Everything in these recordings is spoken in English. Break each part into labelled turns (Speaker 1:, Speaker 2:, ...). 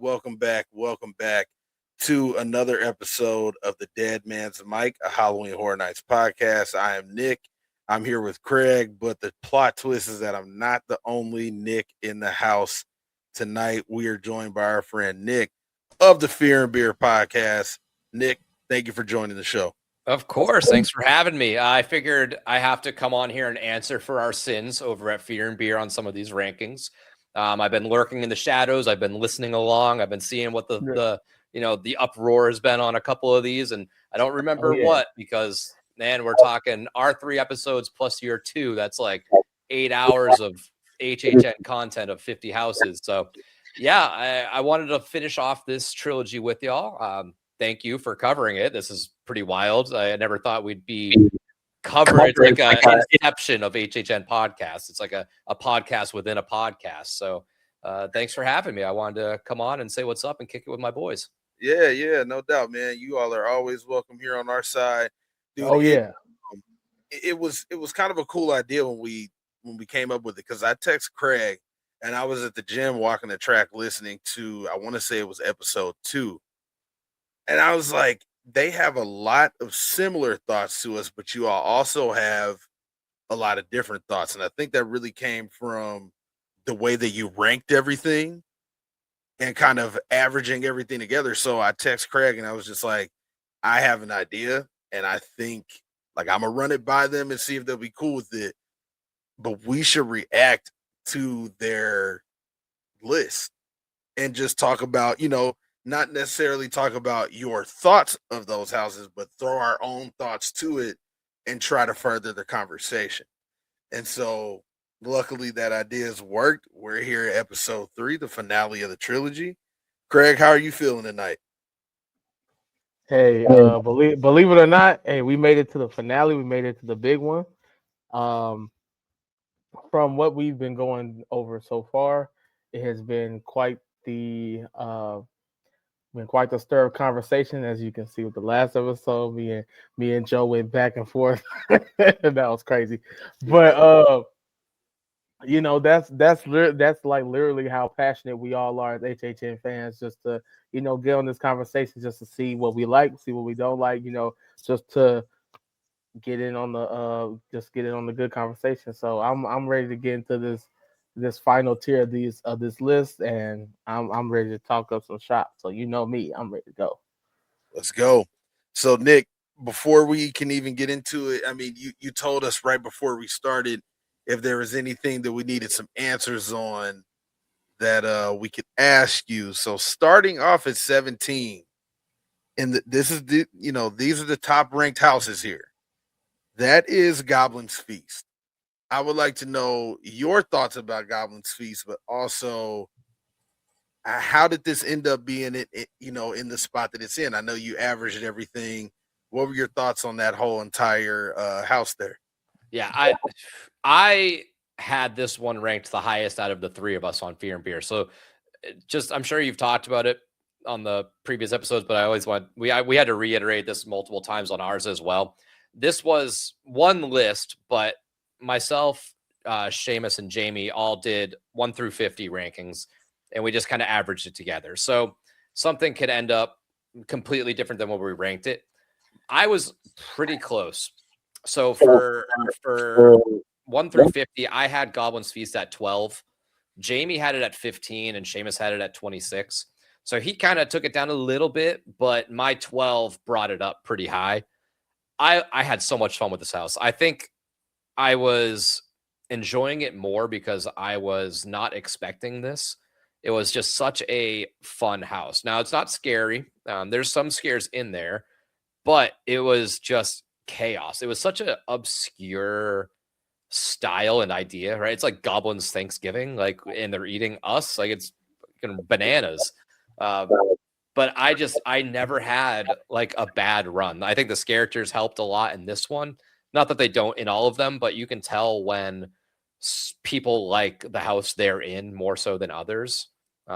Speaker 1: welcome back to another episode of the Dead Man's Mic, a Halloween Horror Nights podcast. I am Nick. I'm here with Craig, but the plot twist is that I'm not the only Nick in the house tonight. We are joined by our friend Nick of the Fear and Beer podcast. Nick, thank you for joining the show.
Speaker 2: Of course. Thanks for having me. I figured I have to come on here and answer for our sins over at Fear and Beer on some of these rankings. I've been lurking in the shadows. I've been listening along. I've been seeing what the uproar has been on a couple of these, and I don't remember what, because man, we're talking our 3 episodes plus your 2. That's like 8 hours of HHN content of 50 houses. So yeah, I wanted to finish off this trilogy with y'all. Thank you for covering it. This is pretty wild. I never thought we'd be covering. It's like an inception of HHN podcasts. It's like a podcast within a podcast. So thanks for having me. I wanted to come on and say what's up and kick it with my boys.
Speaker 1: Yeah, no doubt, man. You all are always welcome here on our side. Dude, it was kind of a cool idea when we came up with it, because I text Craig and I was at the gym walking the track listening to, I want to say it was episode 2. And I was like, they have a lot of similar thoughts to us, but you all also have a lot of different thoughts. And I think that really came from the way that you ranked everything and kind of averaging everything together. So I text Craig and I was just like, I have an idea, and I think like I'm gonna run it by them and see if they'll be cool with it. But we should react to their list and just talk about, not necessarily talk about your thoughts of those houses, but throw our own thoughts to it and try to further the conversation. And so luckily that idea has worked. We're here at episode 3, the finale of the trilogy. Craig, how are you feeling tonight?
Speaker 3: Hey, believe it or not, hey, we made it to the finale. We made it to the big one. From what we've been going over so far, it has been quite the stir of conversation, as you can see with the last episode. Me and Joe went back and forth. That was crazy, but that's like literally how passionate we all are as HHN fans, just to get on this conversation, just to see what we like, see what we don't like, just to get in on the good conversation. So I'm ready to get into this final tier of this list, and I'm ready to talk up some shop. So me, I'm ready to go.
Speaker 1: Let's go. So Nick, before we can even get into it, I mean, you told us right before we started if there was anything that we needed some answers on that we could ask you. So starting off at 17, and these are the top ranked houses here. That is Goblin's Feast. I would like to know your thoughts about Goblin's Feast, but also how did this end up being in the spot that it's in? I know you averaged everything. What were your thoughts on that whole entire house there?
Speaker 2: Yeah, I had this one ranked the highest out of the 3 of us on Fear and Beer. So I'm sure you've talked about it on the previous episodes, but I always we had to reiterate this multiple times on ours as well. This was one list, but myself, Seamus, and Jamie all did 1 through 50 rankings, and we just kind of averaged it together. So something could end up completely different than what we ranked it. I was pretty close. So for 1 through 50, I had Goblin's Feast at 12. Jamie had it at 15, and Seamus had it at 26. So he kind of took it down a little bit, but my 12 brought it up pretty high. I had so much fun with this house. I think I was enjoying it more because I was not expecting this. It was just such a fun house. Now, it's not scary. There's some scares in there, but it was just chaos. It was such an obscure style and idea, right? It's like Goblins Thanksgiving, and they're eating us. Like, it's bananas. But I never had like a bad run. I think the characters helped a lot in this one. Not that they don't in all of them, but you can tell when people like the house they're in more so than others.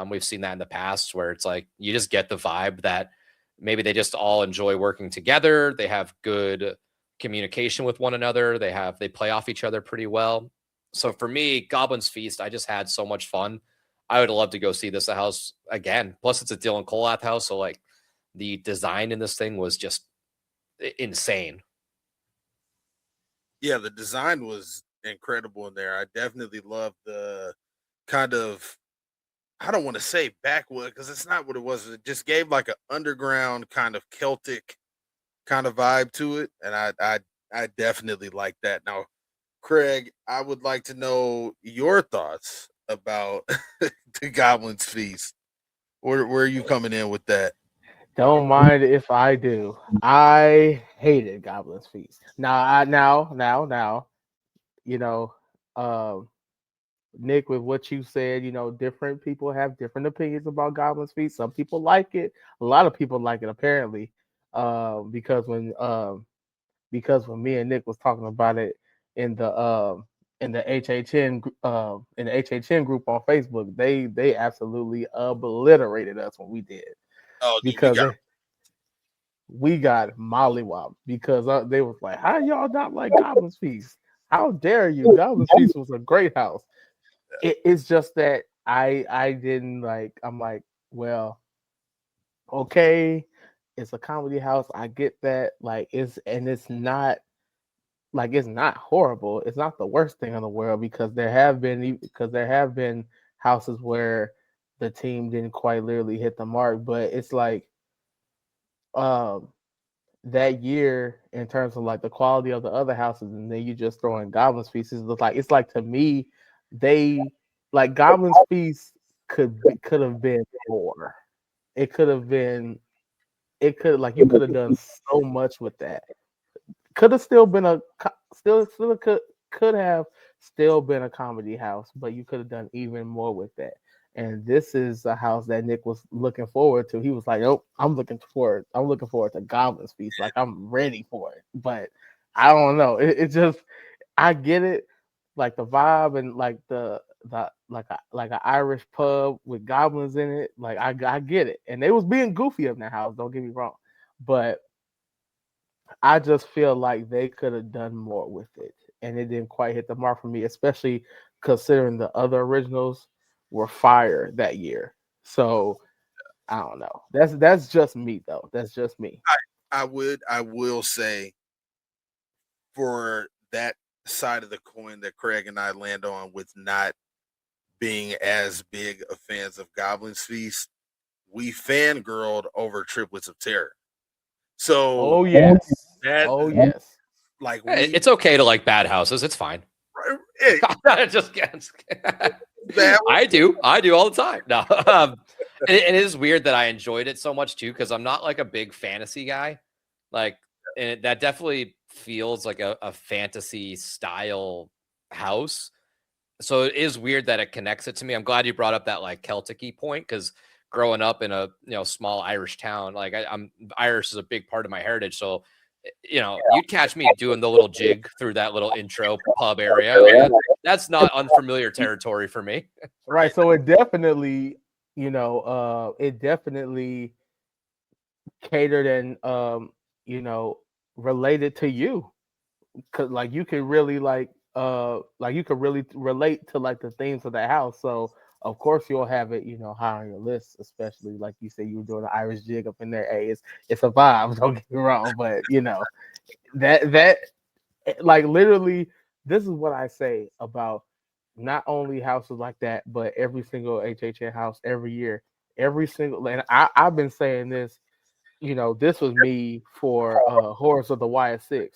Speaker 2: We've seen that in the past, where it's like you just get the vibe that maybe they just all enjoy working together. They have good communication with one another. They play off each other pretty well. So for me, Goblin's Feast, I just had so much fun. I would love to go see this house again. Plus, it's a Dylan Colath house, so like the design in this thing was just insane.
Speaker 1: Yeah, the design was incredible in there. I definitely love the kind of, I don't want to say backwood because it's not what it was. It just gave like an underground kind of Celtic kind of vibe to it, and I definitely like that. Now, Craig, I would like to know your thoughts about the Goblin's Feast. Where are you coming in with that?
Speaker 3: Don't mind if I do. I hated Goblin's Feast. Now, you know, um, Nick, with what you said, different people have different opinions about Goblin's Feast. Some people like it. A lot of people like it apparently, because when me and Nick was talking about it in the in the HHN group on Facebook, they absolutely obliterated us when we did,
Speaker 1: Oh, dude,
Speaker 3: because we got mollywopped, because they was like, "How y'all not like Goblin's Feast? How dare you? Goblin's Feast was a great house." It's just that I didn't like. I'm like, well, okay, it's a comedy house. I get that. Like, it's not like, it's not horrible. It's not the worst thing in the world, because there have been houses where the team didn't quite literally hit the mark. But it's like, um that year, in terms of like the quality of the other houses, and then you just throw in Goblin's Feast. It's like to me, they like Goblin's Feast could have been more. It could have been. It could, like, you could have done so much with that. Could have still been a still could have still been a comedy house, but you could have done even more with that. And this is a house that Nick was looking forward to. He was like, "Oh, I'm looking forward to Goblin's Feast. Like, I'm ready for it." But I don't know. It just, I get it, like the vibe, and like the like an Irish pub with goblins in it. Like, I get it, and they was being goofy in that house. Don't get me wrong, but I just feel like they could have done more with it, and it didn't quite hit the mark for me, especially considering the other originals were fire that year. So I don't know. That's just me, though. That's just me.
Speaker 1: I will say, for that side of the coin that Craig and I land on, with not being as big of fans of Goblin's Feast, we fangirled over Triplets of Terror. So
Speaker 3: Oh yes.
Speaker 1: that,
Speaker 3: Oh yes.
Speaker 1: like,
Speaker 2: It's okay to like bad houses. It's fine.
Speaker 1: Hey,
Speaker 2: Just kidding.
Speaker 1: that
Speaker 2: I do all the time. No, it is weird that I enjoyed it so much too, because I'm not like a big fantasy guy. Like, and that definitely feels like a fantasy style house. So it is weird that it connects it to me. I'm glad you brought up that like Celtic-y point, because growing up in a small Irish town, like I'm Irish is a big part of my heritage. So you'd catch me doing the little jig through that little intro pub area. Like, that's not unfamiliar territory for me.
Speaker 3: Right. So it definitely catered and you know related to you, because like you could really relate to like the themes of that house. So of course you'll have it, high on your list, especially like you said, you were doing the Irish jig up in there. Hey, it's a vibe. Don't get me wrong, but that like literally, this is what I say about not only houses like that, but every single HHN house every year, every single. And I've been saying this. This was me for Horrors of the YS6.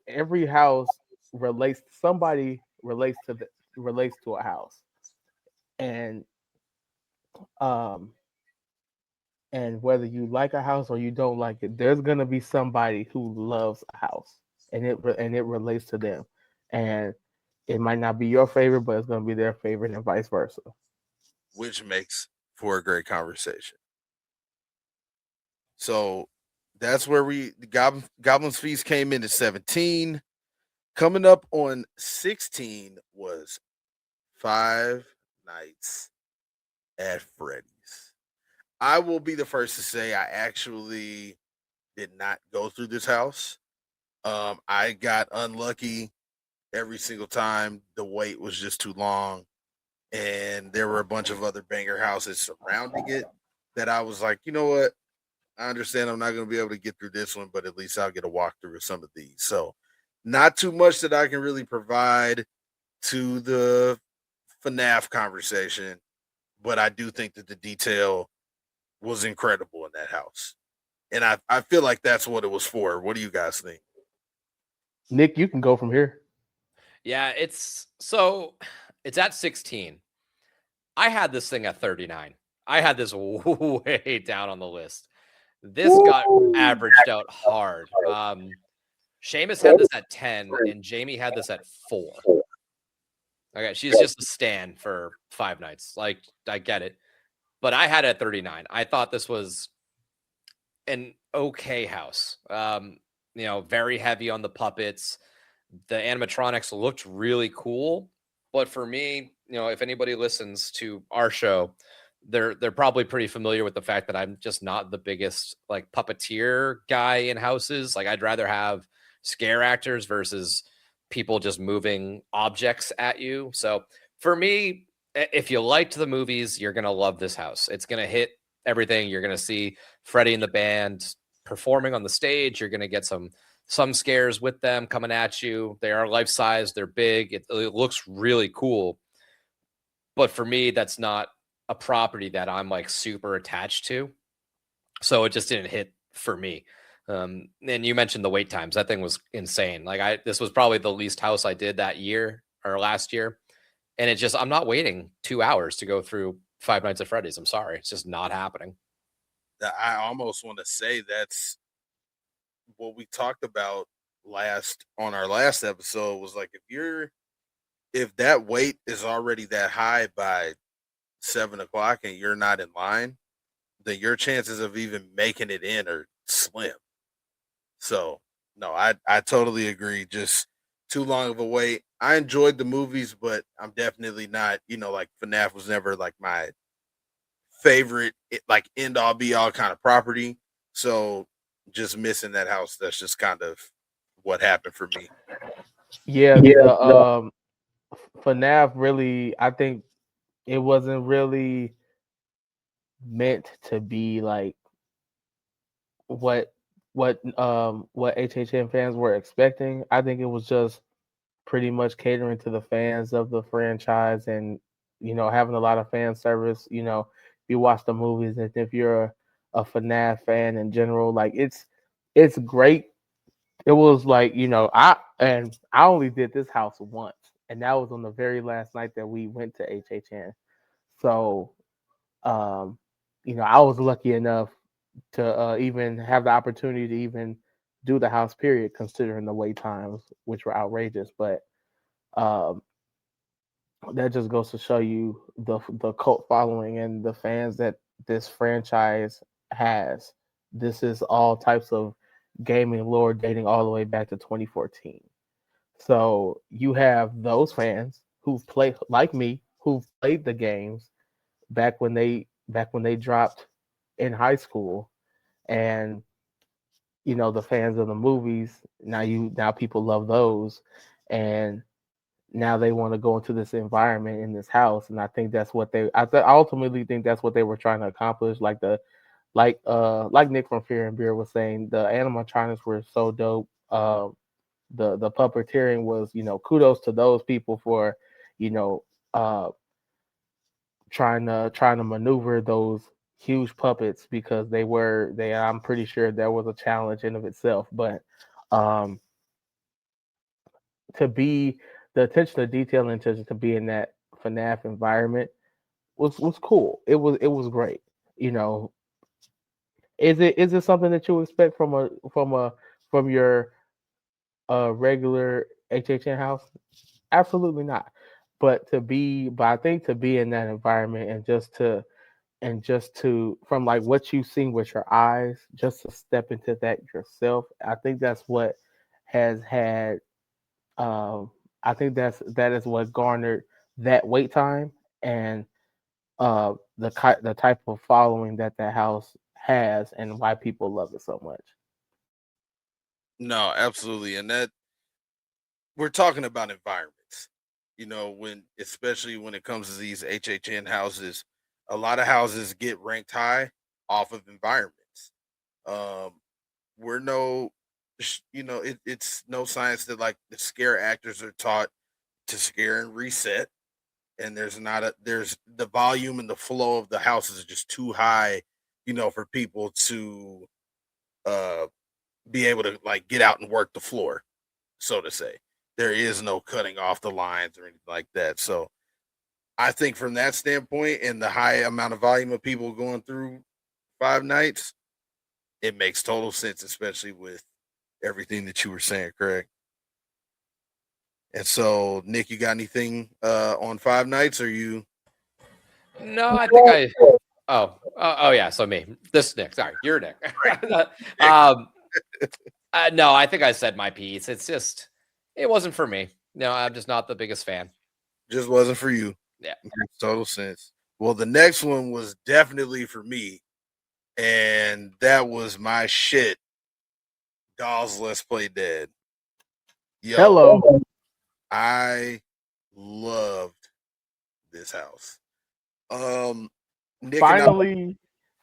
Speaker 3: Every house relates to a house, and um and whether you like a house or you don't like it, there's gonna be somebody who loves a house, and it relates to them, and it might not be your favorite, but it's gonna be their favorite, and vice versa.
Speaker 1: which makes for a great conversation. So that's where Goblin's Feast came in at 17. Coming up on 16 was Five Nights at Freddy's. I will be the first to say I actually did not go through this house. I got unlucky every single time. The wait was just too long. and there were a bunch of other banger houses surrounding it that I was like, you know what? I understand I'm not going to be able to get through this one, but at least I'll get a walkthrough of some of these. So, not too much that I can really provide to the FNAF conversation, but I do think that the detail was incredible in that house. And I feel like that's what it was for. What do you guys think?
Speaker 3: Nick, you can go from here.
Speaker 2: Yeah, it's at 16. I had this thing at 39. I had this way down on the list. This got averaged out hard. Seamus had this at 10 and Jamie had this at 4. Okay, she's just a stand for 5 nights. Like, I get it. But I had it at 39. I thought this was an okay house. Very heavy on the puppets. The animatronics looked really cool. But for me, if anybody listens to our show, they're probably pretty familiar with the fact that I'm just not the biggest like puppeteer guy in houses. Like, I'd rather have scare actors versus people just moving objects at you. So for me, if you liked the movies, you're gonna love this house. It's gonna hit everything. You're gonna see Freddie and the band performing on the stage. You're gonna get some scares with them coming at you. They are life size. They're big. It looks really cool. But for me, that's not a property that I'm like super attached to. So it just didn't hit for me. And you mentioned the wait times. That thing was insane. Like, this was probably the least house I did that year or last year. And I'm not waiting 2 hours to go through Five Nights at Freddy's. I'm sorry. It's just not happening.
Speaker 1: I almost want to say that's what we talked about on our last episode was like, if that weight is already that high by 7 o'clock and you're not in line, then your chances of even making it in are slim. So no, I totally agree. Just too long of a wait. I enjoyed the movies, but I'm definitely not, like FNAF was never like my favorite, like end all be all kind of property. So just missing that house, that's just kind of what happened for me.
Speaker 3: Yeah, the FNAF really, I think it wasn't really meant to be like what what HHN fans were expecting. I think it was just pretty much catering to the fans of the franchise and having a lot of fan service. If you watch the movies and if you're a FNAF fan in general, like it's great. It was like I only did this house once, and that was on the very last night that we went to HHN. So um, I was lucky enough to even have the opportunity to even do the house period, considering the wait times, which were outrageous. But um, that just goes to show you the cult following and the fans that this franchise has. This is all types of gaming lore dating all the way back to 2014. So you have those fans who've played like me, who've played the games back when they dropped in high school, and the fans of the movies. Now people love those, and now they want to go into this environment in this house, and I think that's what I ultimately think that's what they were trying to accomplish. Like Nick from Fear and Beer was saying, the animatronics were so dope. The puppeteering was, kudos to those people for, you know, uh, trying to maneuver those huge puppets because I'm pretty sure that was a challenge in of itself. But um, to be the attention to detail and to be in that FNAF environment was cool. It was great. You know, is it something that you expect from your regular HHN house? Absolutely not. But I think to be in that environment and just to from like what you've seen with your eyes, just to step into that yourself, I think that's what has had um I think that is what garnered that wait time and the type of following that house has and why people love it so much.
Speaker 1: No, absolutely. And that we're talking about environments. especially when it comes to these HHN houses, a lot of houses get ranked high off of environments. Um, we're no, it's no science that like the scare actors are taught to scare and reset, and there's the volume and the flow of the houses is just too high, for people to uh be able to like get out and work the floor, so to say. There is no cutting off the lines or anything like that. So I think from that standpoint and the high amount of volume of people going through 5 nights, it makes total sense, especially with everything that you were saying, Craig. And so, Nick, you got anything on 5 nights? Or you?
Speaker 2: No, I think I. Oh yeah. So me, this Nick. Sorry, you're Nick. No, I think I said my piece. It's just, it wasn't for me. No, I'm just not the biggest fan.
Speaker 1: Just wasn't for you.
Speaker 2: Yeah,
Speaker 1: makes total sense. Well, the next one was definitely for me, and that was my shit. Dolls Let's Play Dead. Yo,
Speaker 3: Hello.
Speaker 1: I loved this house. Nick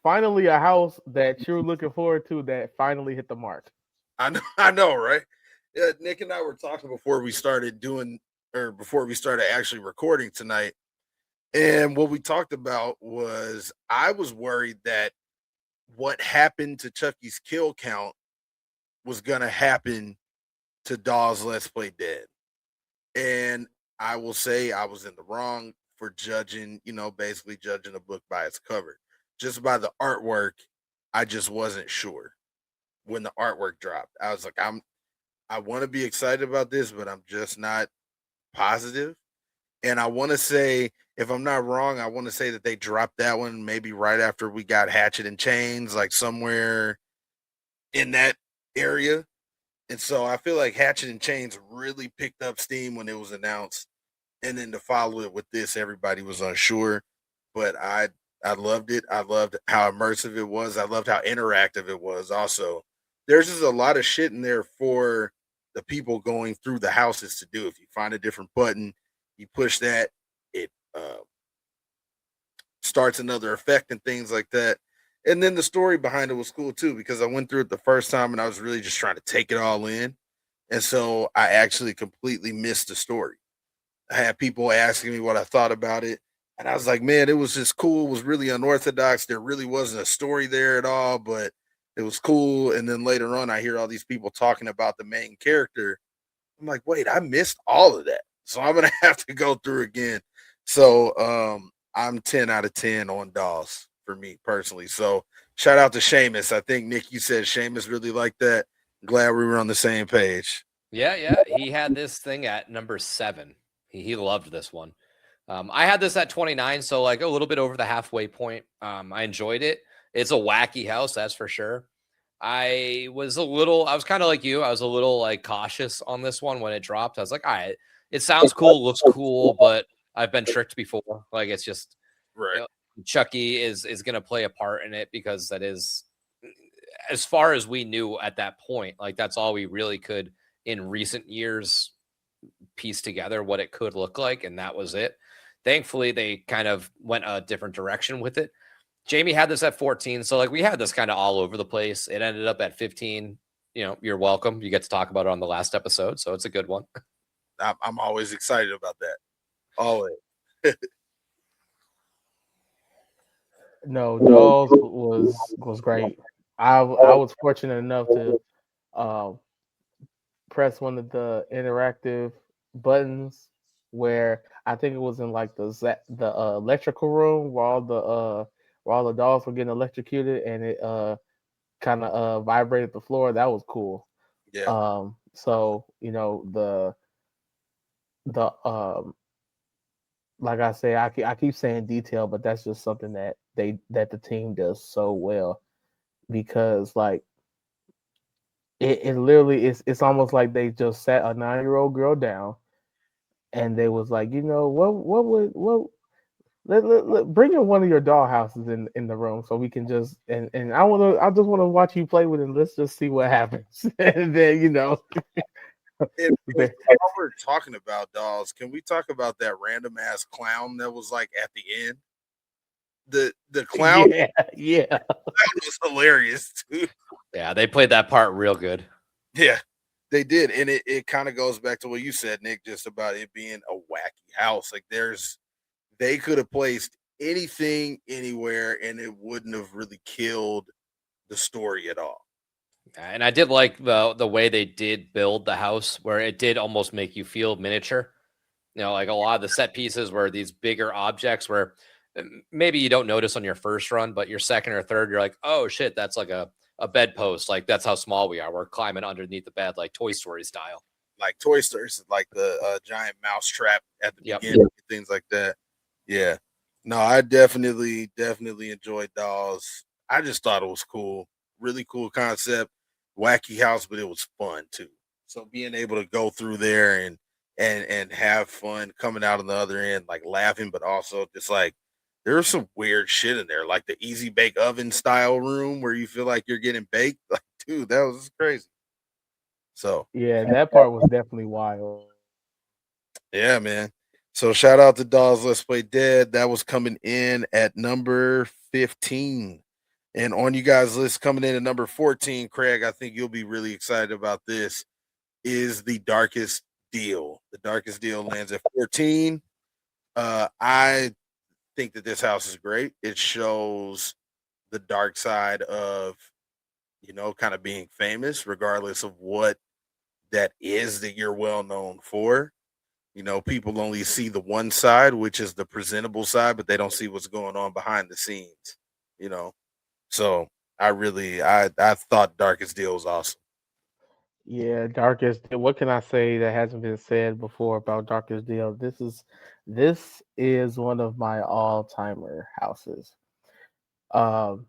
Speaker 3: Finally a house that you're looking forward to that finally hit the mark.
Speaker 1: I know, right? Yeah, Nick and I were talking before we started actually recording tonight. And what we talked about was I was worried that what happened to Chucky's kill count was going to happen to Dolls Let's Play Dead. And I will say I was in the wrong for judging, basically judging a book by its cover. Just by the artwork, I just wasn't sure when the artwork dropped. I was like, I want to be excited about this, but I'm just not positive. And I want to say, if I'm not wrong, I want to say that they dropped that one maybe right after we got Hatchet and Chains, like somewhere in that area. And so I feel like Hatchet and Chains really picked up steam when it was announced. And then to follow it with this, everybody was unsure. But I loved it. I loved how immersive it was. I loved how interactive it was. Also, there's just a lot of shit in there for the people going through the houses to do. If you find a different button, you push that, it starts another effect and things like that. And then the story behind it was cool too, because I went through it the first time and I was really just trying to take it all in. And so I actually completely missed the story. I had people asking me what I thought about it. And I was like, man, it was just cool. It was really unorthodox. There really wasn't a story there at all, but it was cool. And then later on, I hear all these people talking about the main character. I'm like, wait, I missed all of that. So I'm going to have to go through again. So I'm 10 out of 10 on Dolls for me personally. So shout out to Seamus. I think, Nick, you said Seamus really liked that. Glad we were on the same page.
Speaker 2: Yeah. He had this thing at number 7. He loved this one. I had this at 29, so like a little bit over the halfway point. I enjoyed it. It's a wacky house, that's for sure. I was kind of like you. I was a little like cautious on this one when it dropped. I was like, all right, it sounds cool, looks cool, but I've been tricked before. Like, it's just
Speaker 1: right.
Speaker 2: Chucky is going to play a part in it, because that is, as far as we knew at that point, like that's all we really could in recent years piece together what it could look like, and that was it. Thankfully, they kind of went a different direction with it. Jamie had this at 14, so like we had this kind of all over the place. It ended up at 15. You're welcome. You get to talk about it on the last episode, so it's a good one.
Speaker 1: I'm always excited about that. Always.
Speaker 3: No, Dolls was great. I was fortunate enough to press one of the interactive buttons where I think it was in like the electrical room where all the dolls were getting electrocuted, and it kind of vibrated the floor. That was cool.
Speaker 1: Yeah.
Speaker 3: So the like I say, I keep saying detail, but that's just something that the team does so well, because like it literally it's almost like they just sat a 9-year-old girl down and they was like, what let bring in one of your doll houses in the room so we can just and I just want to watch you play with it. Let's just see what happens. And then
Speaker 1: While we're talking about dolls, can we talk about that random ass clown that was like at the end? The clown,
Speaker 3: yeah,
Speaker 1: was hilarious too.
Speaker 2: Yeah, they played that part real good.
Speaker 1: Yeah, they did, and it kind of goes back to what you said, Nick, just about it being a wacky house. Like they could have placed anything anywhere, and it wouldn't have really killed the story at all.
Speaker 2: And I did like the way they did build the house, where it did almost make you feel miniature. Like a lot of the set pieces were these bigger objects where maybe you don't notice on your first run, but your second or third, you're like, oh shit, that's like a bedpost. Like that's how small we are. We're climbing underneath the bed, like Toy Story style.
Speaker 1: Like Toy Story, like the giant mouse trap at the
Speaker 2: Yep.
Speaker 1: beginning, things like that. Yeah. No, I definitely enjoyed Dolls. I just thought it was cool. Really cool concept. Wacky house, but it was fun too. So being able to go through there and have fun coming out on the other end, like laughing, but also just like there's some weird shit in there, like the easy bake oven style room where you feel like you're getting baked. Like, dude, that was crazy. So
Speaker 3: yeah, that part was definitely wild.
Speaker 1: yeah, man. So shout out to Dolls Let's Play Dead. That was coming in at number 15. And on you guys' list coming in at number 14, Craig, I think you'll be really excited about this, is The Darkest Deal. The Darkest Deal lands at 14. I think that this house is great. It shows the dark side of, kind of being famous, regardless of what that is that you're well known for. People only see the one side, which is the presentable side, but they don't see what's going on behind the scenes, you know. So I thought Darkest Deal was awesome.
Speaker 3: Yeah, Darkest. What can I say that hasn't been said before about Darkest Deal? This is one of my all timer houses. Um,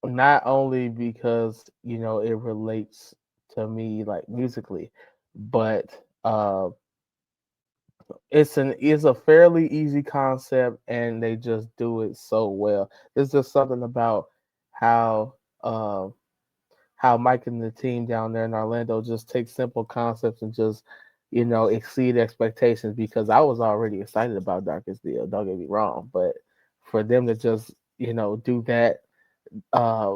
Speaker 3: Not only because it relates to me like musically, but it's a fairly easy concept and they just do it so well. There's just something about how uh, how Mike and the team down there in Orlando just take simple concepts and just exceed expectations, because I was already excited about Darkest Deal, don't get me wrong, but for them to just do that, uh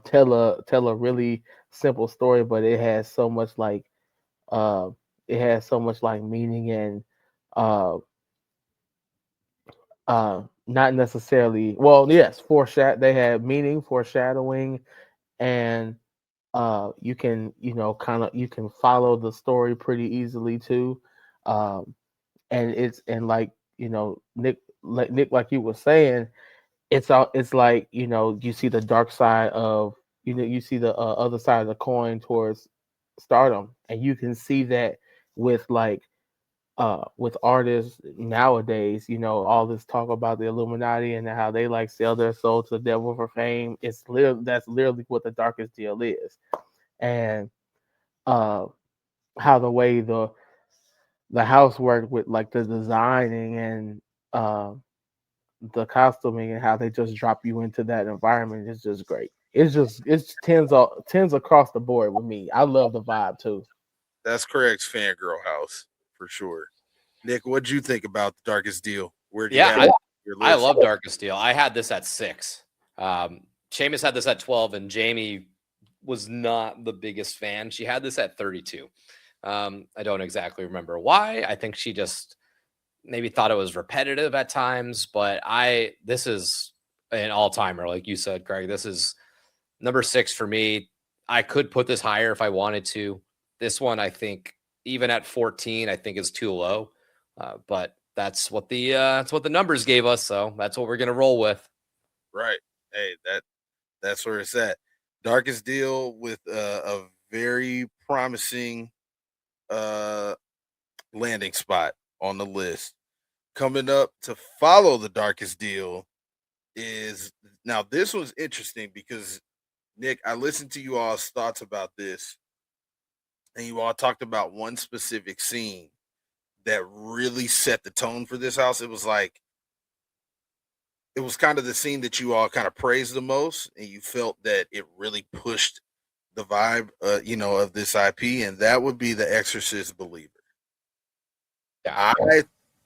Speaker 3: tell a really simple story, but uh it has so much like meaning and uh not necessarily, well, yes, foreshadow, they had meaning, foreshadowing, and you can kind of you can follow the story pretty easily too. Um and like Nick, like you were saying, it's like you see the dark side of you see the other side of the coin towards stardom, and you can see that with with artists nowadays. All this talk about the Illuminati and how they like sell their soul to the devil for fame. That's literally what the Darkest Deal is. And uh how the way the house worked with like the designing and uh the costuming, and how they just drop you into that environment is just great. It's tens across the board with me. I love the vibe too.
Speaker 1: That's Craig's fangirl house for sure. Nick, what'd you think about The Darkest Deal? Where'd you have
Speaker 2: Yeah,
Speaker 1: it on your
Speaker 2: I
Speaker 1: list?
Speaker 2: love Darkest Deal. I had this at 6. Seamus had this at 12, and Jamie was not the biggest fan. She had this at 32. I don't exactly remember why. I think she just maybe thought it was repetitive at times, but this is an all-timer, like you said, Craig. This is number 6 for me. I could put this higher if I wanted to. This one, I think, even at 14, I think is too low. But that's what the numbers gave us, so that's what we're gonna roll with.
Speaker 1: Right. Hey, that's where it's at. Darkest Deal with a very promising uh landing spot on the list. Coming up to follow The Darkest Deal is, now this one's interesting because Nick, I listened to you all's thoughts about this, and you all talked about one specific scene that really set the tone for this house. It was kind of the scene that you all kind of praised the most, and you felt that it really pushed the vibe, of this IP, and that would be The Exorcist Believer.
Speaker 2: Yeah.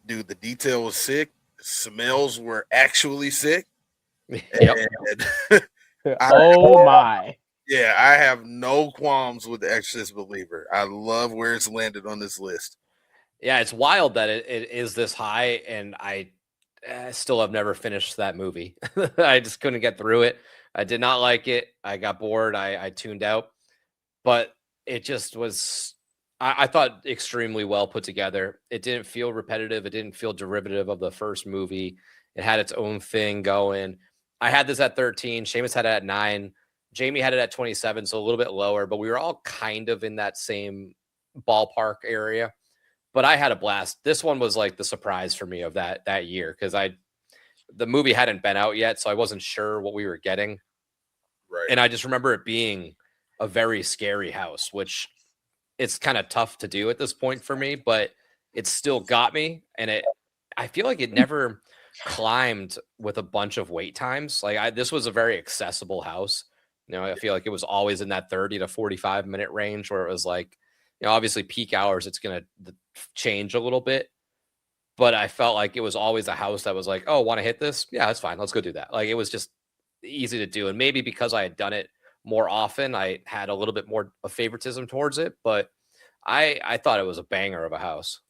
Speaker 1: Dude, the detail was sick. The smells were actually sick.
Speaker 2: Yep.
Speaker 1: And
Speaker 3: my.
Speaker 1: Yeah, I have no qualms with The Exorcist Believer. I love where it's landed on this list.
Speaker 2: Yeah, it's wild that it is this high, and I still have never finished that movie. I just couldn't get through it. I did not like it. I got bored. I tuned out. But it just was, I thought, extremely well put together. It didn't feel repetitive. It didn't feel derivative of the first movie. It had its own thing going. I had this at 13. Seamus had it at 9. Jamie had it at 27, so a little bit lower, but we were all kind of in that same ballpark area. But I had a blast. This one was like the surprise for me of that year, because the movie hadn't been out yet, so I wasn't sure what we were getting.
Speaker 1: Right.
Speaker 2: And I just remember it being a very scary house, which it's kind of tough to do at this point for me, but it still got me. And I feel like it never climbed with a bunch of wait times. Like this was a very accessible house. I feel like it was always in that 30 to 45 minute range, where it was like, obviously peak hours, it's going to change a little bit. But I felt like it was always a house that was like, oh, want to hit this? Yeah, that's fine. Let's go do that. Like it was just easy to do. And maybe because I had done it more often, I had a little bit more of favoritism towards it. But I thought it was a banger of a house.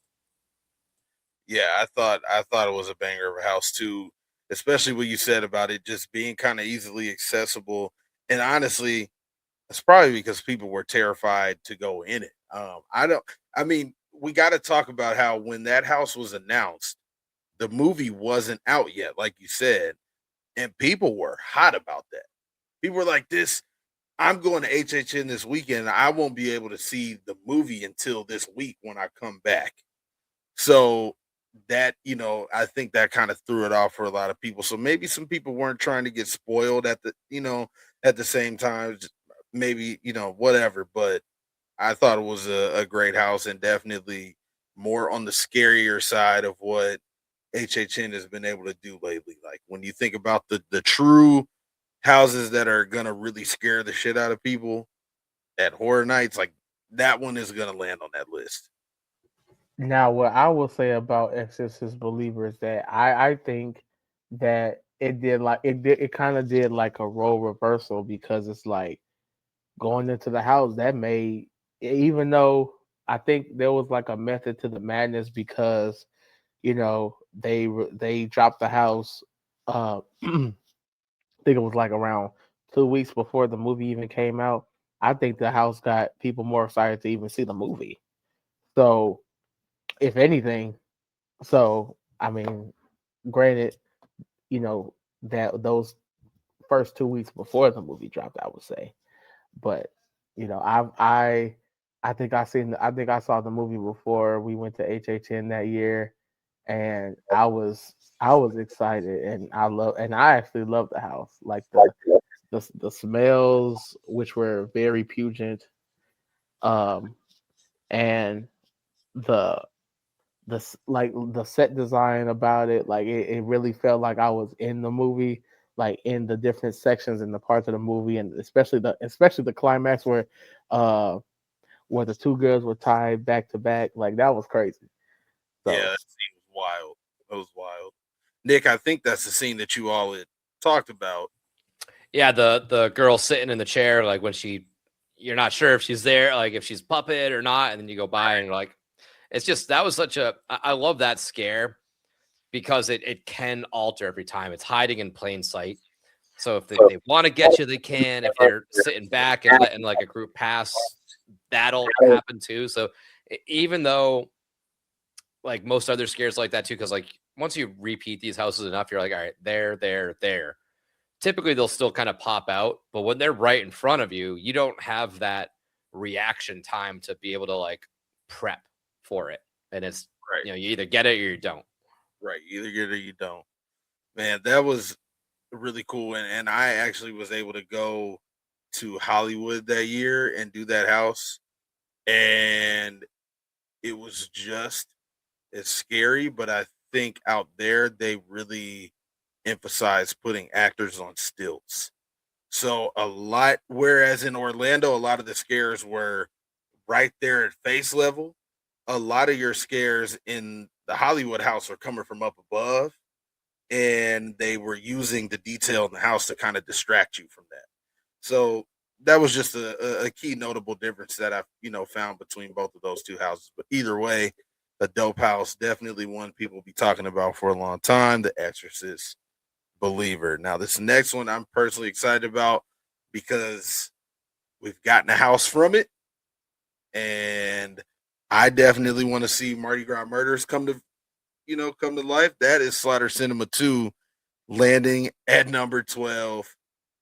Speaker 1: Yeah, I thought it was a banger of a house too, especially what you said about it just being kind of easily accessible. And honestly, it's probably because people were terrified to go in it. We got to talk about how when that house was announced, the movie wasn't out yet, like you said, and people were hot about that. People were like, "This, I'm going to HHN this weekend. I won't be able to see the movie until this week when I come back." So that, I think that kind of threw it off for a lot of people. So maybe some people weren't trying to get spoiled at the same time. Maybe, whatever. But I thought it was a great house, and definitely more on the scarier side of what HHN has been able to do lately. Like when you think about the true houses that are gonna really scare the shit out of people at horror nights, like that one is gonna land on that list.
Speaker 3: Now, what I will say about Exorcist Believer is that I think that it kind of did like a role reversal, because it's like going into the house that made, even though I think there was like a method to the madness, because they dropped the house. I think it was like around 2 weeks before the movie even came out. I think the house got people more excited to even see the movie. So, if anything, I mean, granted, you know that those first 2 weeks before the movie dropped, I would say, but I think I think I saw the movie before we went to HHN that year, and I was excited, and I actually loved the house, like the smells, which were very pungent, um, and the like the set design about it, like it really felt like I was in the movie, like in the different sections and the parts of the movie, and especially the climax where the two girls were tied back to back, like that was crazy.
Speaker 1: Yeah,
Speaker 3: So
Speaker 1: that scene was wild. That was wild. Nick, I think that's the scene that you all had talked about.
Speaker 2: Yeah, the girl sitting in the chair, like when you're not sure if she's there, like if she's puppet or not, and then you go by and you're like, it's just, that was I love that scare, because it can alter every time. It's hiding in plain sight. So if they want to get you, they can. If they're sitting back and letting like a group pass, that'll happen too. So even though like most other scares like that too, because like once you repeat these houses enough, you're like, all right, there. Typically they'll still kind of pop out, but when they're right in front of you, you don't have that reaction time to be able to like prep for it. And it's
Speaker 1: Right.
Speaker 2: you either get it or you don't.
Speaker 1: Right. Either get it or you don't. Man, that was really cool. And I actually was able to go to Hollywood that year and do that house. And it was just as scary, but I think out there they really emphasize putting actors on stilts. So a lot, whereas in Orlando, a lot of the scares were right there at face level. A lot of your scares in the Hollywood house are coming from up above, and they were using the detail in the house to kind of distract you from that. So that was just a key notable difference that I found between both of those two houses. But either way, a dope house, definitely one people will be talking about for a long time. The Exorcist Believer. Now this next one I'm personally excited about because we've gotten a house from it, and I definitely want to see Mardi Gras Murders come to life. That is Slaughter Cinema 2 landing at number 12.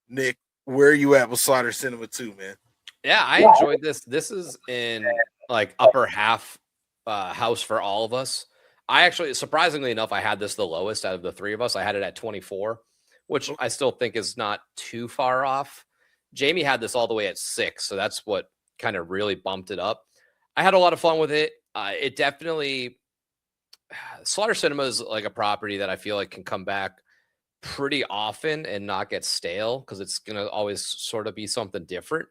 Speaker 1: Nick, where are you at with Slaughter Cinema 2, man?
Speaker 2: Yeah, I enjoyed this. This is in like upper half house for all of us. I actually, surprisingly enough, I had this the lowest out of the three of us. I had it at 24, which I still think is not too far off. Jamie had this all the way at 6, so that's what kind of really bumped it up. I had a lot of fun with it. It definitely, Slaughter Cinema is like a property that I feel like can come back pretty often and not get stale because it's going to always sort of be something different.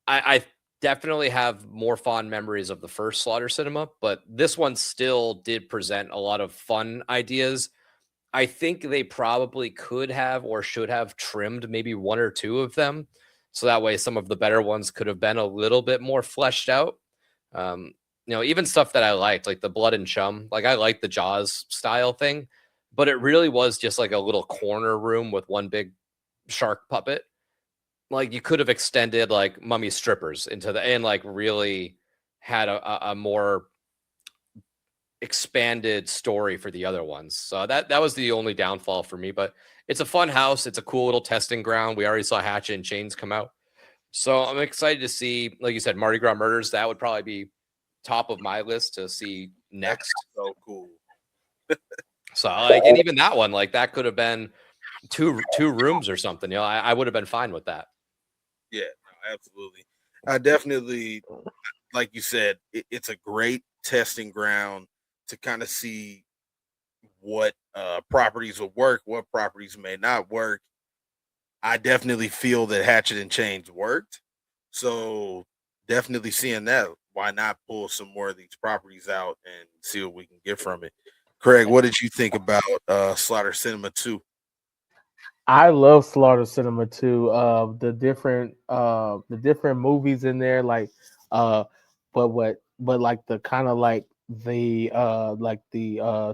Speaker 2: I definitely have more fond memories of the first Slaughter Cinema, but this one still did present a lot of fun ideas. I think they probably could have or should have trimmed maybe one or two of them. So that way some of the better ones could have been a little bit more fleshed out. Even stuff that I liked, like the Blood and Chum, like I liked the Jaws style thing, but it really was just like a little corner room with one big shark puppet. Like you could have extended like Mummy Strippers into the and like really had a more expanded story for the other ones. So that was the only downfall for me. But it's a fun house. It's a cool little testing ground. We already saw Hatchet and Chains come out. So I'm excited to see, like you said, Mardi Gras Murders. That would probably be top of my list to see next.
Speaker 1: So cool.
Speaker 2: So like, and even that one, like that could have been two rooms or something. I would have been fine with that.
Speaker 1: Yeah, no, absolutely. I definitely, like you said, it's a great testing ground to kind of see what properties will work, what properties may not work. I definitely feel that Hatchet and Chains worked. So definitely seeing that. Why not pull some more of these properties out and see what we can get from it? Craig, what did you think about Slaughter Cinema 2?
Speaker 3: I love Slaughter Cinema too. The different movies in there, uh, but like the kind of like the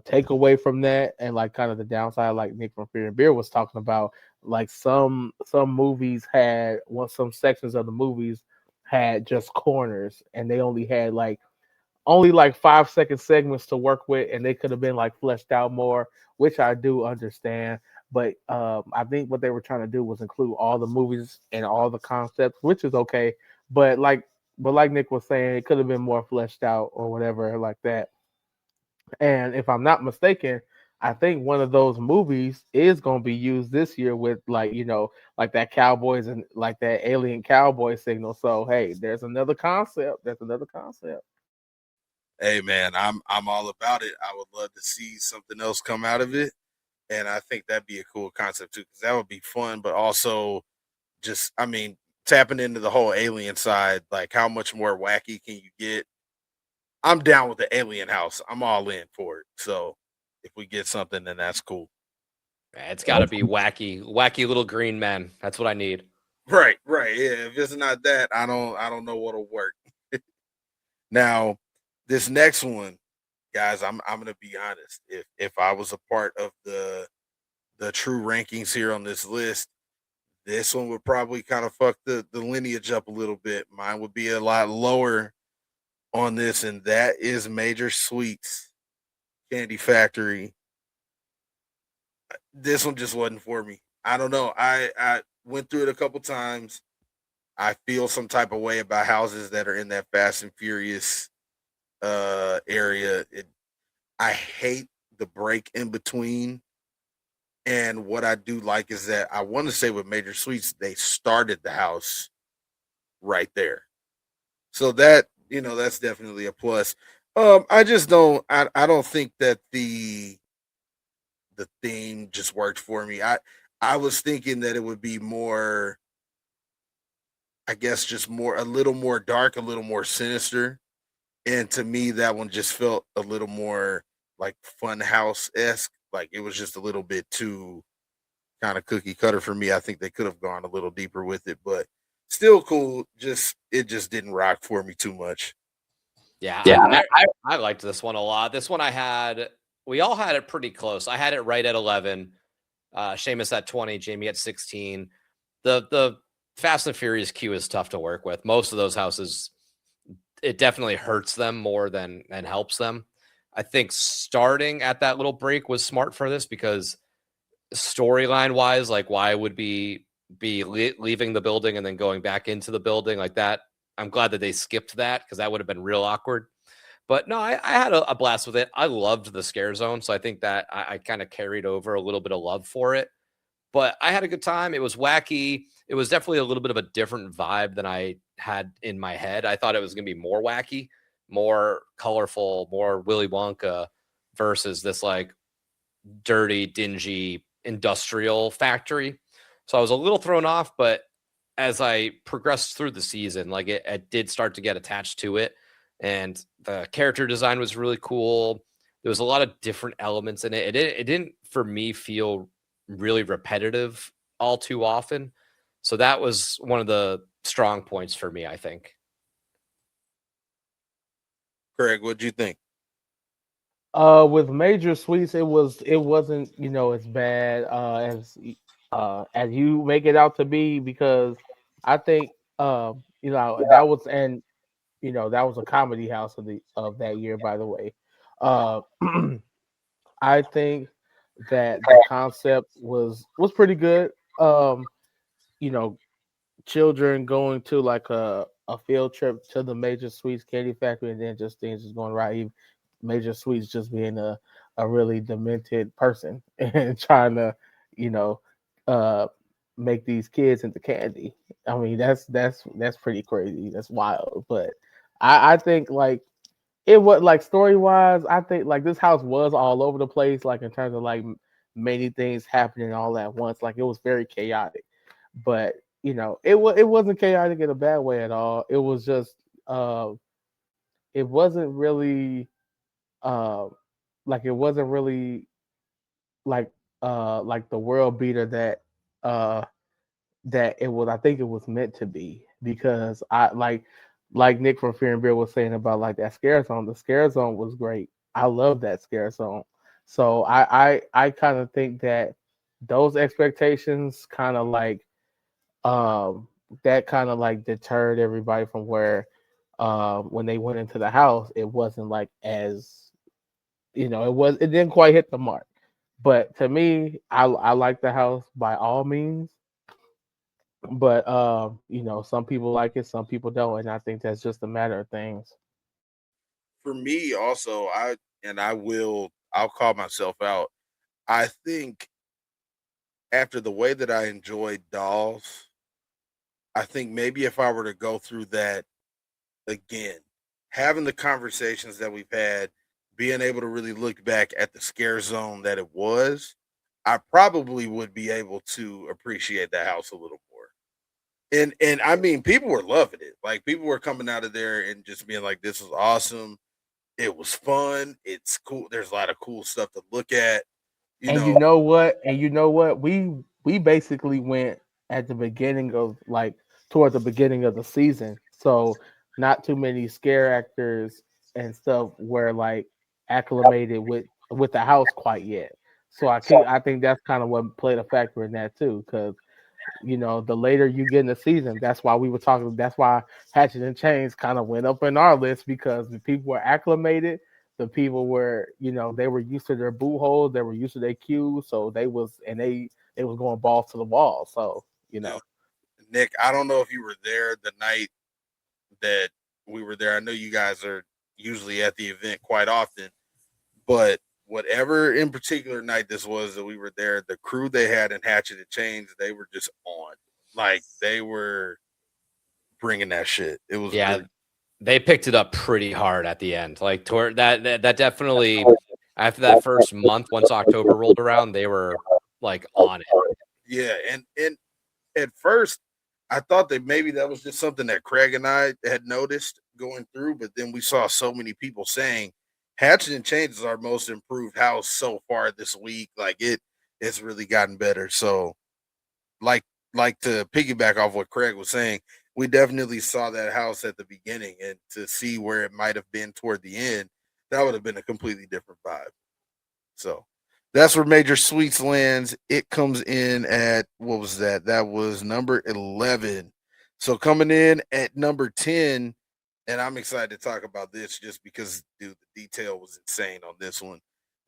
Speaker 3: takeaway from that, and like kind of the downside, like Nick from Fear and Beer was talking about. Like some movies had some sections of the movies had just corners, and they only like 5-second segments to work with, and they could have been like fleshed out more, which I do understand. But I think what they were trying to do was include all the movies and all the concepts, which is okay. But like Nick was saying, it could have been more fleshed out or whatever like that. And if I'm not mistaken, I think one of those movies is going to be used this year with like that Cowboys and like that alien cowboy signal. So hey, there's another concept. There's another concept.
Speaker 1: Hey man, I'm all about it. I would love to see something else come out of it. And I think that'd be a cool concept too, because that would be fun, but also just tapping into the whole alien side, like how much more wacky can you get? I'm down with the alien house. I'm all in for it. So if we get something, then that's cool.
Speaker 2: It's got to be wacky little green men. That's what I need.
Speaker 1: Right, right. Yeah. If it's not that, I don't know what'll work. Now, this next one, guys, I'm gonna be honest. If I was a part of the true rankings here on this list, this one would probably kind of fuck the lineage up a little bit. Mine would be a lot lower on this, and that is Major Sweets Candy Factory. This one just wasn't for me. I don't know. I went through it a couple times. I feel some type of way about houses that are in that Fast and Furious area. I hate the break in between. And what I do like is that I want to say with Major Sweets, they started the house right there. So that's definitely a plus. I just don't I don't think that the theme just worked for me. I was thinking that it would be more, I guess, just a little more dark, a little more sinister. And to me, that one just felt a little more like Funhouse-esque. Like it was just a little bit too kind of cookie cutter for me. I think they could have gone a little deeper with it, but still cool. It just didn't rock for me too much.
Speaker 2: Yeah, I liked this one a lot. This one we all had it pretty close. I had it right at 11. Seamus at 20, Jamie at 16. The Fast and Furious queue is tough to work with. Most of those houses, it definitely hurts them more than helps them. I think starting at that little break was smart for this because storyline wise, like why would be leaving the building and then going back into the building like that? I'm glad that they skipped that because that would have been real awkward. But no, I had a blast with it. I loved the scare zone, so I think that I kind of carried over a little bit of love for it. But I had a good time. It was wacky. It was definitely a little bit of a different vibe than I had in my head. I thought it was going to be more wacky, more colorful, more Willy Wonka versus this like dirty, dingy industrial factory. So I was a little thrown off, but as I progressed through the season, like it did start to get attached to it. And the character design was really cool. There was a lot of different elements in it. It didn't, for me, feel really repetitive all too often. So that was one of the strong points for me, I think.
Speaker 1: Craig, what'd you think?
Speaker 3: With Major Suites, it wasn't as bad as you make it out to be, because I think that was, and that was a comedy house of that year, by the way. Uh, I think that the concept was pretty good. You know, children going to like a field trip to the Major Sweets candy factory, and then just things just going right. Major Sweets just being a really demented person and trying to, you know, uh make these kids into candy. I mean, that's pretty crazy. That's wild. But I think like it was like story wise, I think like this house was all over the place, like in terms of like many things happening all at once. Like it was very chaotic, but it wasn't chaotic in a bad way at all. It was just it wasn't really uh like it wasn't really like the world beater uh that it was. I think it was meant to be, because I like Nick from Fear and Beer was saying about like that scare zone. The scare zone was great. I love that scare zone. So I kind of think that those expectations kind of like um that kind of like deterred everybody from where when they went into the house, it wasn't like as it didn't quite hit the mark. But to me, I like the house by all means. But some people like it, some people don't, and I think that's just a matter of things.
Speaker 1: For me, also, I'll call myself out. I think after the way that I enjoyed Dolls, I think maybe if I were to go through that again, having the conversations that we've had, being able to really look back at the scare zone that it was, I probably would be able to appreciate the house a little more. And I mean, people were loving it. Like people were coming out of there and just being like, "This was awesome. It was fun. It's cool. There's a lot of cool stuff to look at." You
Speaker 3: And
Speaker 1: know,
Speaker 3: you know what? We basically went at the beginning of like toward the beginning of the season. So not too many scare actors and stuff were like acclimated with the house quite yet. So I think that's kind of what played a factor in that too, because the later you get in the season, that's why we were talking. That's why Hatchet and Chains kind of went up in our list, because the people were acclimated. The people were, they were used to their boot holes. They were used to their cues. So they was going balls to the wall. So,
Speaker 1: now, Nick, I don't know if you were there the night that we were there. I know you guys are usually at the event quite often, but whatever in particular night this was that we were there, the crew they had in Hatchet and Chains, they were just on. Like they were bringing that shit. It was
Speaker 2: Yeah,
Speaker 1: really.
Speaker 2: they picked it up pretty hard at the end. Like toward that definitely after that first month, once October rolled around, they were like on it.
Speaker 1: Yeah, and at first I thought that maybe that was just something that Craig and I had noticed going through, but then we saw so many people saying Hatchet and Change is our most improved house so far this week. Like it's really gotten better. So like like to piggyback off what Craig was saying, we definitely saw that house at the beginning, and to see where it might have been toward the end, that would have been a completely different vibe. So that's where Major Sweets lands. It comes in at what was that? That was number 11. So coming in at number 10, and I'm excited to talk about this just because, dude, the detail was insane on this one.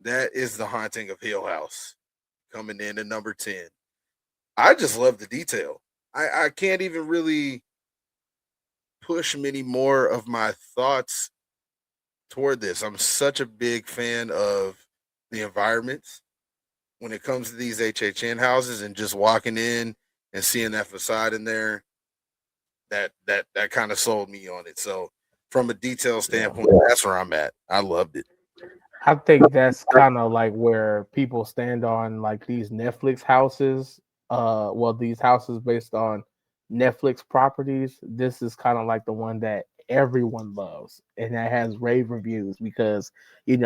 Speaker 1: That is The Haunting of Hill House coming in at number 10. I just love the detail. I can't even really push many more of my thoughts toward this. I'm such a big fan of the environments when it comes to these HHN houses, and just walking in and seeing that facade in there, that kind of sold me on it. So from a detail standpoint, that's where I'm at. I loved it.
Speaker 3: I think that's kind of like where people stand on like these Netflix houses. Well, these houses based on Netflix properties. This is kind of like the one that everyone loves and that has rave reviews because you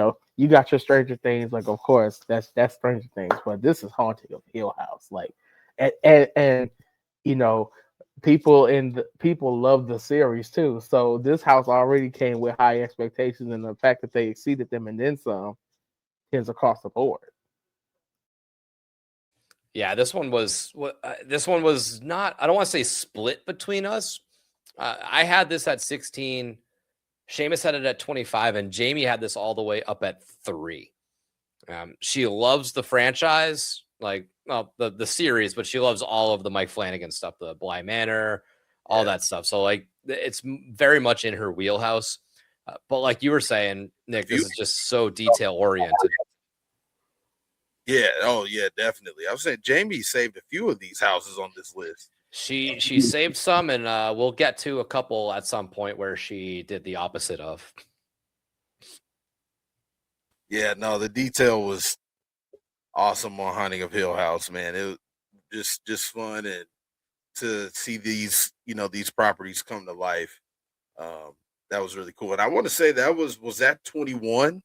Speaker 3: got your Stranger Things, like of course that's Stranger Things, but this is Haunting of Hill House, like and you know people love the series too. So this house already came with high expectations, and the fact that they exceeded them and then some is across the board.
Speaker 2: Yeah, this one was not. I don't want to say split between us. I had this at 16. Seamus had it at 25, and Jamie had this all the way up at 3. She loves the franchise, like well, the series, but she loves all of the Mike Flanagan stuff, the Bly Manor, all that stuff. So like it's very much in her wheelhouse. But like you were saying, Nick, this is just so detail oriented.
Speaker 1: Yeah. Oh, yeah. Definitely. I was saying Jamie saved a few of these houses on this list.
Speaker 2: She saved some, and we'll get to a couple at some point where she did the opposite of.
Speaker 1: Yeah. No, the detail was awesome on Haunting of Hill House, man. It was just fun, and to see these properties come to life. That was really cool. And I want to say that was that 21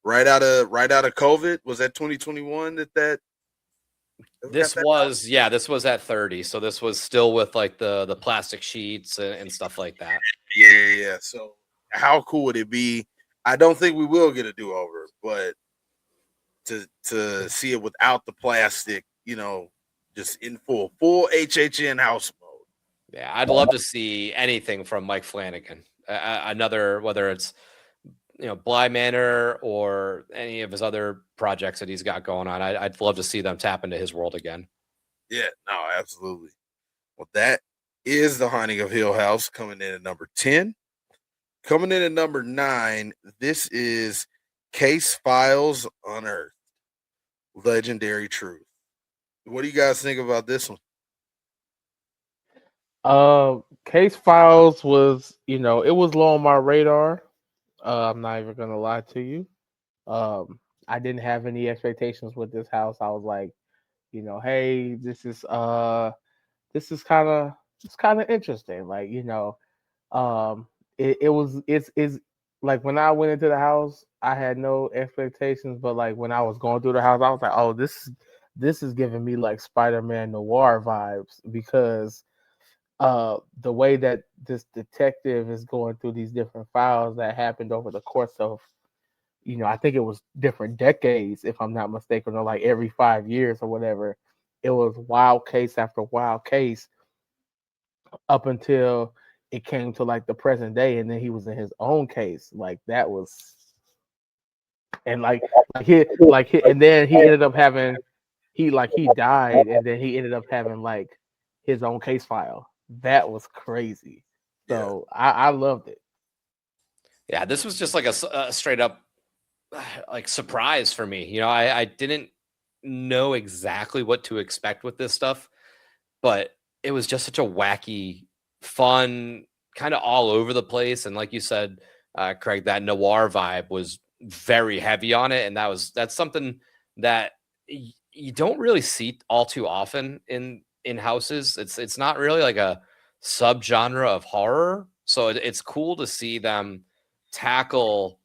Speaker 1: right out of COVID. Was that 2021 that
Speaker 2: This was this was at 30, so this was still with like the plastic sheets and stuff like that.
Speaker 1: Yeah. So how cool would it be? I don't think we will get a do over, but to see it without the plastic, just in full HHN house mode.
Speaker 2: Yeah, I'd love to see anything from Mike Flanagan. Another, whether it's Bly Manor or any of his other projects that he's got going on. I'd love to see them tap into his world again.
Speaker 1: Yeah, no, absolutely. Well, that is The Haunting of Hill House coming in at number 10. Coming in at number 9, this is Case Files Unearthed. Legendary Truth. What do you guys think about this one?
Speaker 3: Case Files was, it was low on my radar. I'm not even gonna lie to you. I didn't have any expectations with this house. I was like, hey, this is kind of interesting. Like, it's like when I went into the house, I had no expectations, but like when I was going through the house, I was like, oh, this is giving me like Spider-Man noir vibes, because the way that this detective is going through these different files that happened over the course of, I think it was different decades, if I'm not mistaken, or like every 5 years or whatever. It was wild case after wild case up until it came to like the present day, and then he was in his own case. Like that was, and and then he ended up having he died, and then he ended up having like his own case file. That was crazy. So I loved it.
Speaker 2: Yeah, this was just like a straight up like surprise for me. I didn't know exactly what to expect with this stuff, but it was just such a wacky, fun, kind of all over the place. And like you said, Craig, that noir vibe was very heavy on it. And that's something that, you don't really see all too often in houses. It's not really like a subgenre of horror, so it's cool to see them tackle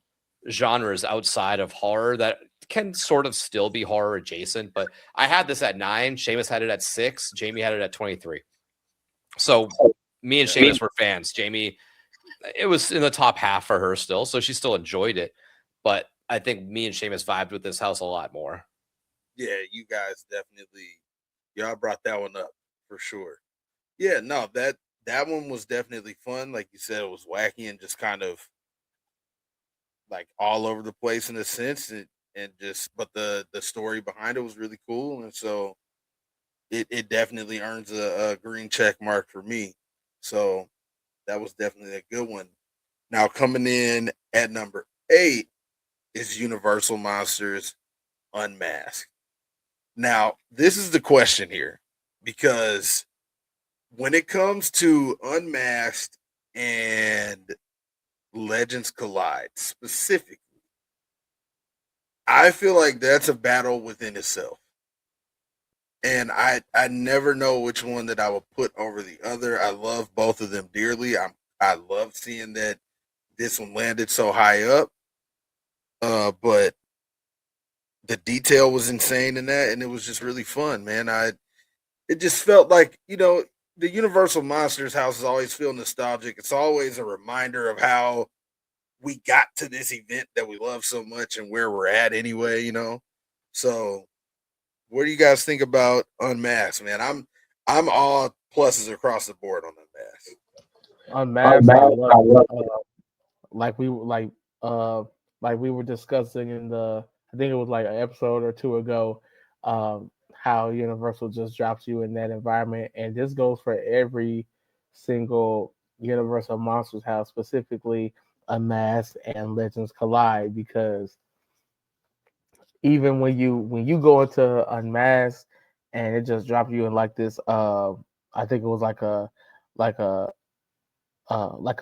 Speaker 2: genres outside of horror that can sort of still be horror adjacent. But I had this at 9, Seamus had it at 6, Jamie had it at 23. So me and Seamus were fans. Jamie, it was in the top half for her still, so she still enjoyed it. But I think me and Seamus vibed with this house a lot more.
Speaker 1: Yeah, you guys definitely, y'all brought that one up for sure. Yeah, no, that one was definitely fun. Like you said, it was wacky and just kind of like all over the place in a sense, and just but the story behind it was really cool, and so it definitely earns a green check mark for me. So that was definitely a good one. Now coming in at number 8 is Universal Monsters Unmasked. Now, this is the question here, because when it comes to Unmasked and Legends Collide specifically, I feel like that's a battle within itself. And I never know which one that I would put over the other. I love both of them dearly. I love seeing that this one landed so high up. But the detail was insane in that, and it was just really fun, man. It just felt like, the Universal Monsters house always feel nostalgic. It's always a reminder of how we got to this event that we love so much and where we're at anyway. So what do you guys think about Unmasked, man? I'm all pluses across the board on Unmasked.
Speaker 3: Unmasked, I love it. Like we like we were discussing in I think it was like an episode or two ago, how Universal just drops you in that environment, and this goes for every single Universal Monsters house, specifically Unmasked and Legends Collide, because even when you go into Unmasked and it just drops you in like this, I think it was like a like a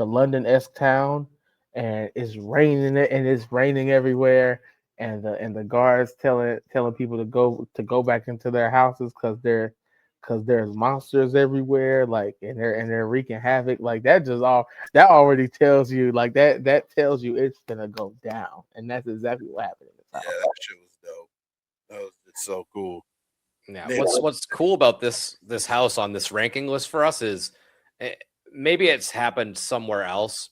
Speaker 3: London-esque town, and it's raining everywhere, and the guards telling people to go back into their houses because there's monsters everywhere, like, and they're wreaking havoc. Like, that already tells you, like, that tells you it's gonna go down, and that's exactly what happened in this house.
Speaker 1: Yeah, that shit was dope. That was just so cool.
Speaker 2: Yeah, what's cool about this house on this ranking list for us is maybe it's happened somewhere else,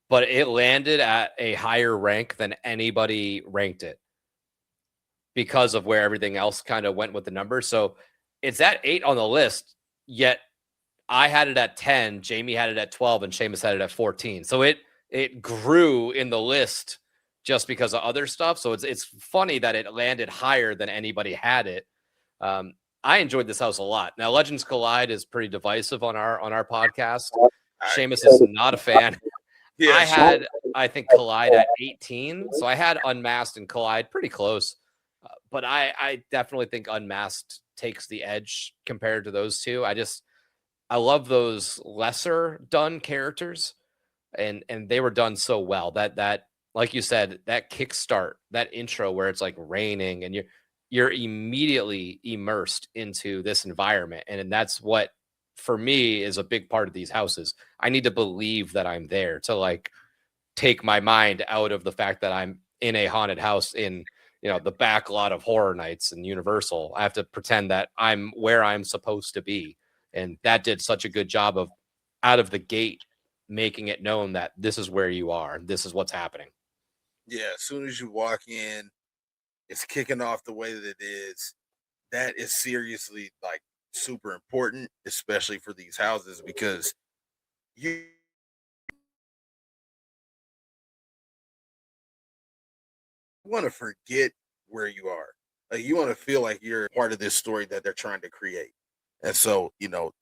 Speaker 2: but it landed at a higher rank than anybody ranked it because of where everything else kind of went with the numbers. So it's at 8 on the list, yet I had it at 10, Jamie had it at 12, and Seamus had it at 14. So it grew in the list just because of other stuff. So it's funny that it landed higher than anybody had it. I enjoyed this house a lot. Now, Legends Collide is pretty divisive on our podcast. Seamus is not a fan. Yeah, I think Collide at 18. So I had Unmasked and Collide pretty close. But I definitely think Unmasked takes the edge compared to those two. I love those lesser done characters, and they were done so well. That like you said, that kickstart, that intro where it's like raining and you're immediately immersed into this environment. And that's what, for me, is a big part of these houses. I need to believe that I'm there to, like, take my mind out of the fact that I'm in a haunted house in, the back lot of Horror Nights and Universal. I have to pretend that I'm where I'm supposed to be. And that did such a good job of, out of the gate, making it known that this is where you are. This is what's happening.
Speaker 1: Yeah, as soon as you walk in, it's kicking off the way that it is. That is seriously, like, super important, especially for these houses, because you want to forget where you are. Like, you want to feel like you're part of this story that they're trying to create. And so,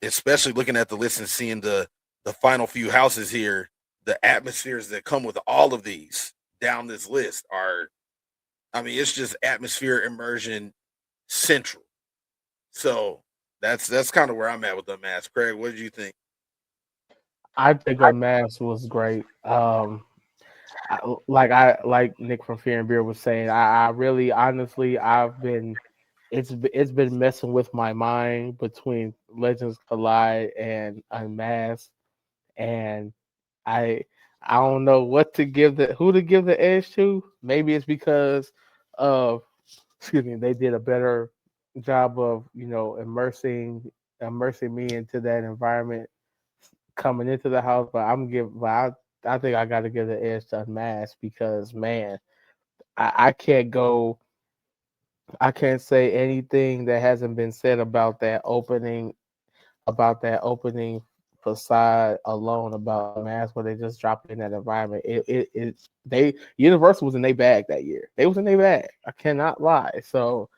Speaker 1: especially looking at the list and seeing the final few houses here, the atmospheres that come with all of these down this list it's just atmosphere immersion central. So that's kind of where I'm at with Unmasked. Craig, what did you think?
Speaker 3: I think Unmasked was great. Like Nick from Fear and Beer was saying, I really, honestly, I've been it's been messing with my mind between Legends Collide and Unmasked, and I I don't know who to give the edge to. Maybe it's because of they did a better job of immersing me into that environment coming into the house. But I think I got to give the edge to Unmasked because man, I can't go. I can't say anything that hasn't been said about that opening facade alone about Unmasked where they just dropped in that environment. They Universal was in their bag that year. They was in their bag. I cannot lie. So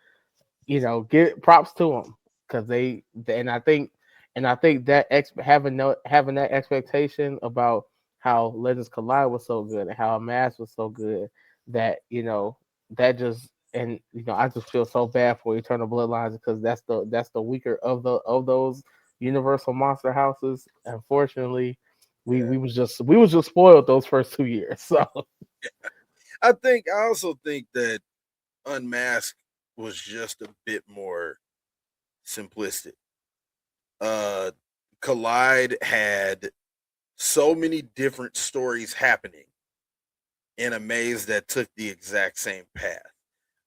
Speaker 3: give props to them because and I think that having that expectation about how Legends Collide was so good and how Mass was so good that that just and I just feel so bad for Eternal Bloodlines because that's the weaker of those Universal Monster houses. Unfortunately, we was just spoiled those first 2 years. So
Speaker 1: I also think that Unmasked was just a bit more simplistic. Collide had so many different stories happening in a maze that took the exact same path.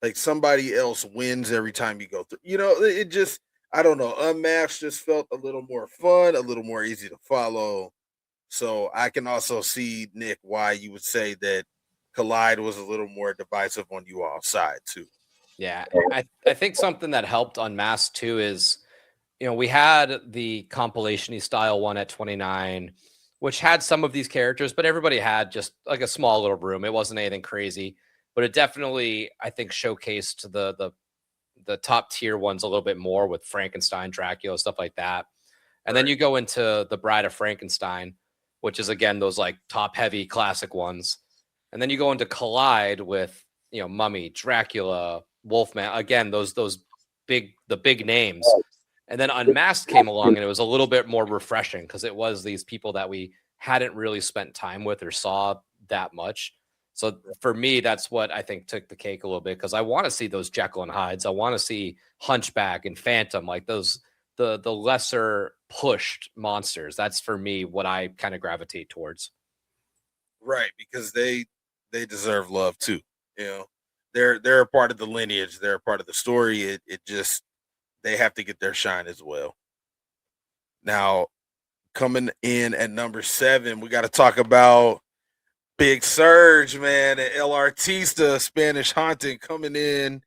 Speaker 1: Like somebody else wins every time you go through. It just I don't know. Unmasked just felt a little more fun, a little more easy to follow. So I can also see, Nick, why you would say that Collide was a little more divisive on you all side too.
Speaker 2: Yeah, I think something that helped Unmasked too is, we had the compilation-y style one at 29, which had some of these characters, but everybody had just like a small little room. It wasn't anything crazy, but it definitely, I think, showcased the top tier ones a little bit more with Frankenstein, Dracula, stuff like that. And then you go into the Bride of Frankenstein, which is again those like top heavy classic ones. And then you go into Collide with Mummy, Dracula, Wolfman, again those big names. And then Unmasked came along and it was a little bit more refreshing because it was these people that we hadn't really spent time with or saw that much. So for me, that's what I think took the cake a little bit because I want to see those Jekyll and Hydes. I want to see Hunchback and Phantom, like those the lesser pushed monsters. That's for me what I kind of gravitate towards.
Speaker 1: Right, because they deserve love too. They're a part of the lineage. They're a part of the story. It just they have to get their shine as well. Now, coming in at number 7, we got to talk about Big Surge, man, and El Artista Spanish Haunting coming in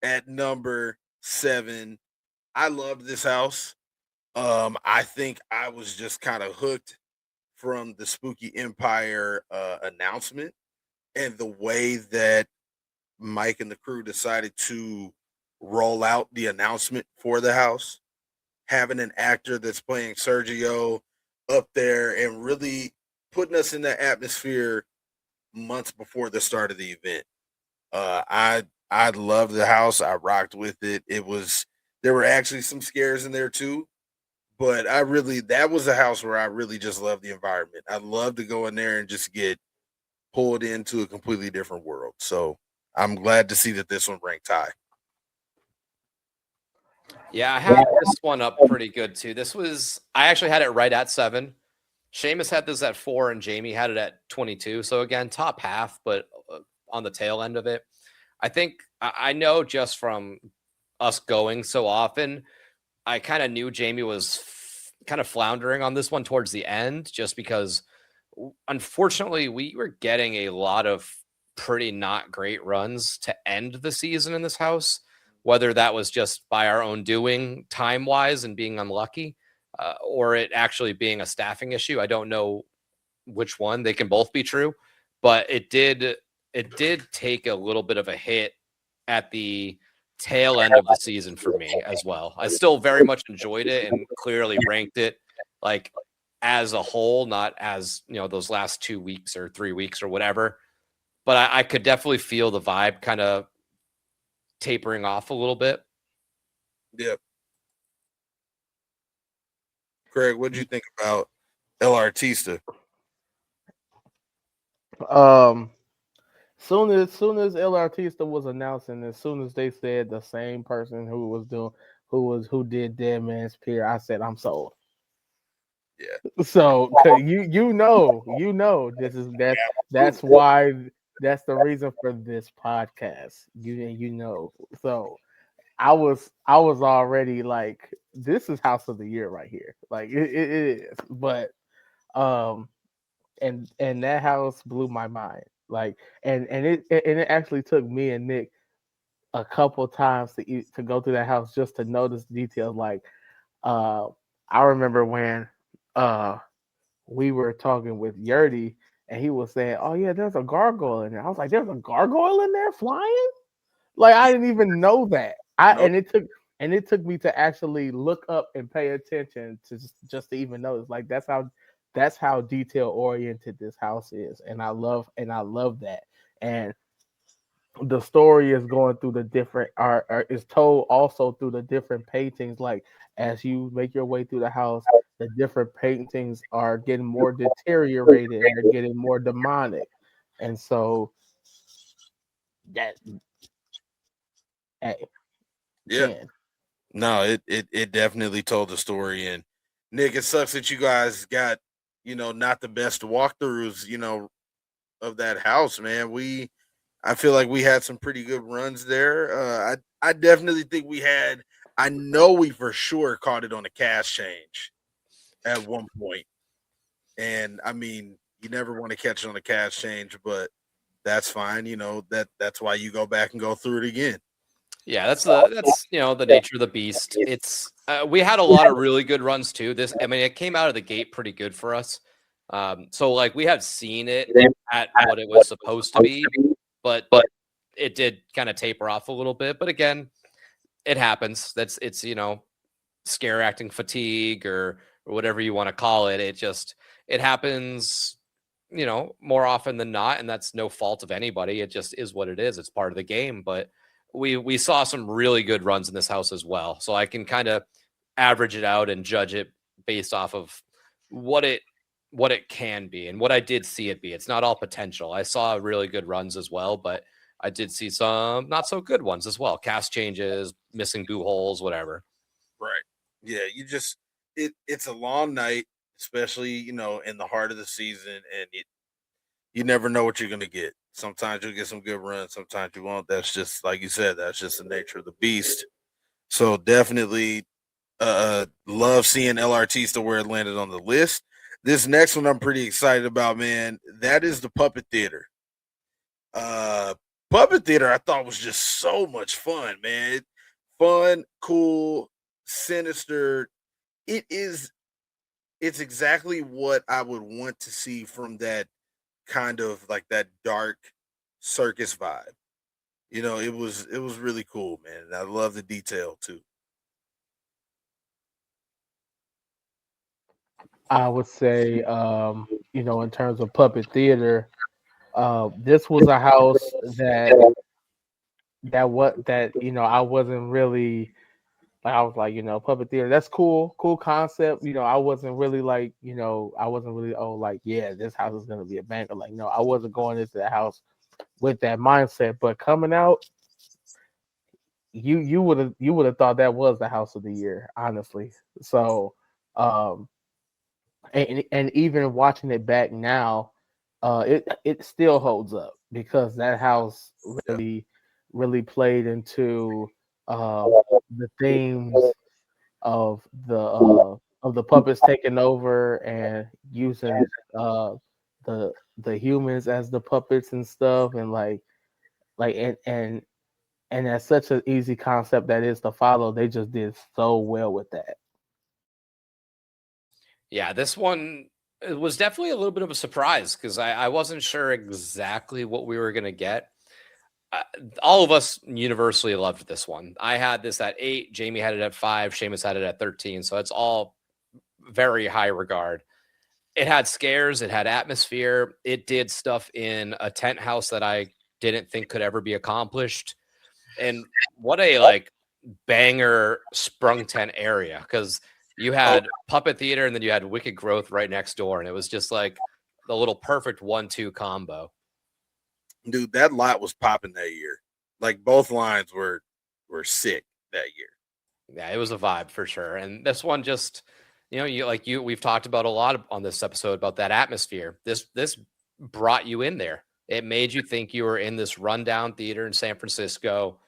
Speaker 1: at number 7. I loved this house. I think I was just kind of hooked from the Spooky Empire announcement and the way that Mike and the crew decided to roll out the announcement for the house, having an actor that's playing Sergio up there and really putting us in that atmosphere months before the start of the event. I loved the house. I rocked with it. There were actually some scares in there too, but that was a house where I really just loved the environment. I love to go in there and just get pulled into a completely different world. So I'm glad to see that this one ranked high.
Speaker 2: Yeah, I had this one up pretty good too. I actually had it right at 7. Seamus had this at 4 and Jamie had it at 22. So again, top half, but on the tail end of it. I think I know just from us going so often, I kind of knew Jamie was kind of floundering on this one towards the end, just because unfortunately we were getting a lot of pretty not great runs to end the season in this house, whether that was just by our own doing time wise and being unlucky, or it actually being a staffing issue. I don't know which one. They can both be true, but it did take a little bit of a hit at the tail end of the season for me as well. I still very much enjoyed it and clearly ranked it like as a whole, not as those last 2 weeks or 3 weeks or whatever. But I could definitely feel the vibe kind of tapering off a little bit.
Speaker 1: Yep. Craig, what did you think about El Artista?
Speaker 3: Soon as El Artista was announcing, as soon as they said the same person who did Dead Man's Pier, I said I'm sold.
Speaker 1: Yeah.
Speaker 3: So you know that's why that's the reason for this podcast. You know. So I was already like, this is House of the Year right here. Like it is. But and that house blew my mind. Like and it actually took me and Nick a couple times to go through that house just to notice details. Like uh I remember when uh we were talking with Yurdy and he was saying, "Oh yeah, there's a gargoyle in there." I was like, "There's a gargoyle in there flying?" Like I didn't even know that.
Speaker 1: Nope.
Speaker 3: And it took me to actually look up and pay attention to just to even notice. Like that's how detail oriented this house is, and I love that. And the story is going through the different is told also through the different paintings. Like as you make your way through the house, the different paintings are getting more deteriorated and they're getting more demonic, and so that hey,
Speaker 1: Yeah.
Speaker 3: 10.
Speaker 1: No, it definitely told the story. And Nick, it sucks that you guys got, not the best walkthroughs, of that house, man. I feel like we had some pretty good runs there. I definitely think I know we for sure caught it on a cash change at one point. And I mean, you never want to catch it on a cash change, but that's fine. That's why you go back and go through it again.
Speaker 2: Yeah, that's the nature of the beast. It's we had a lot of really good runs too. It came out of the gate pretty good for us. So like we had seen it at what it was supposed to be, but it did kind of taper off a little bit. But again, it happens. It's scare acting fatigue or whatever you want to call it. It happens, more often than not, and that's no fault of anybody. It just is what it is. It's part of the game. But we saw some really good runs in this house as well. So I can kind of average it out and judge it based off of what it can be and what I did see it be. It's not all potential. I saw really good runs as well, but I did see some not so good ones as well. Cast changes, missing goo holes, whatever.
Speaker 1: Right. Yeah, it's a long night, especially, in the heart of the season, and you never know what you're gonna get. Sometimes you'll get some good runs, sometimes you won't. That's just like you said, that's just the nature of the beast. So definitely love seeing LRT still where it landed on the list. This next one I'm pretty excited about, man. That is the Puppet Theater. Puppet Theater I thought was just so much fun, man. Fun, cool, sinister. It's exactly what I would want to see from that kind of like that dark circus vibe. It was really cool, man. And I love the detail too.
Speaker 3: I would say, in terms of puppet theater, this was a house I wasn't really like. I was like, puppet theater, that's cool concept. I wasn't really like, I wasn't really, oh, like, yeah, this house is gonna be a banger. Like, no, I wasn't going into the house with that mindset. But coming out, you would have thought that was the house of the year, honestly. So, um, and even watching it back now, it still holds up because that house
Speaker 1: Yeah.
Speaker 3: really played into the themes of the puppets taking over and using the humans as the puppets and stuff, and like and that's such an easy concept that is to follow. They just did so well with that.
Speaker 2: Yeah, this one, it was definitely a little bit of a surprise because I wasn't sure exactly what we were going to get. Uh, all of us universally loved this one. I had this at 8. Jamie had it at 5. Seamus had it at 13. So it's all very high regard. It had scares. It had atmosphere. It did stuff in a tent house that I didn't think could ever be accomplished. And what a banger sprung tent area, because you had puppet theater and then you had wicked growth right next door, and it was just like the little perfect 1-2 combo.
Speaker 1: Dude, that lot was popping that year. Like both lines were sick that year.
Speaker 2: Yeah, it was a vibe for sure. And this one just, we've talked about a lot on this episode about that atmosphere. This brought you in there. It made you think you were in this rundown theater in San Francisco.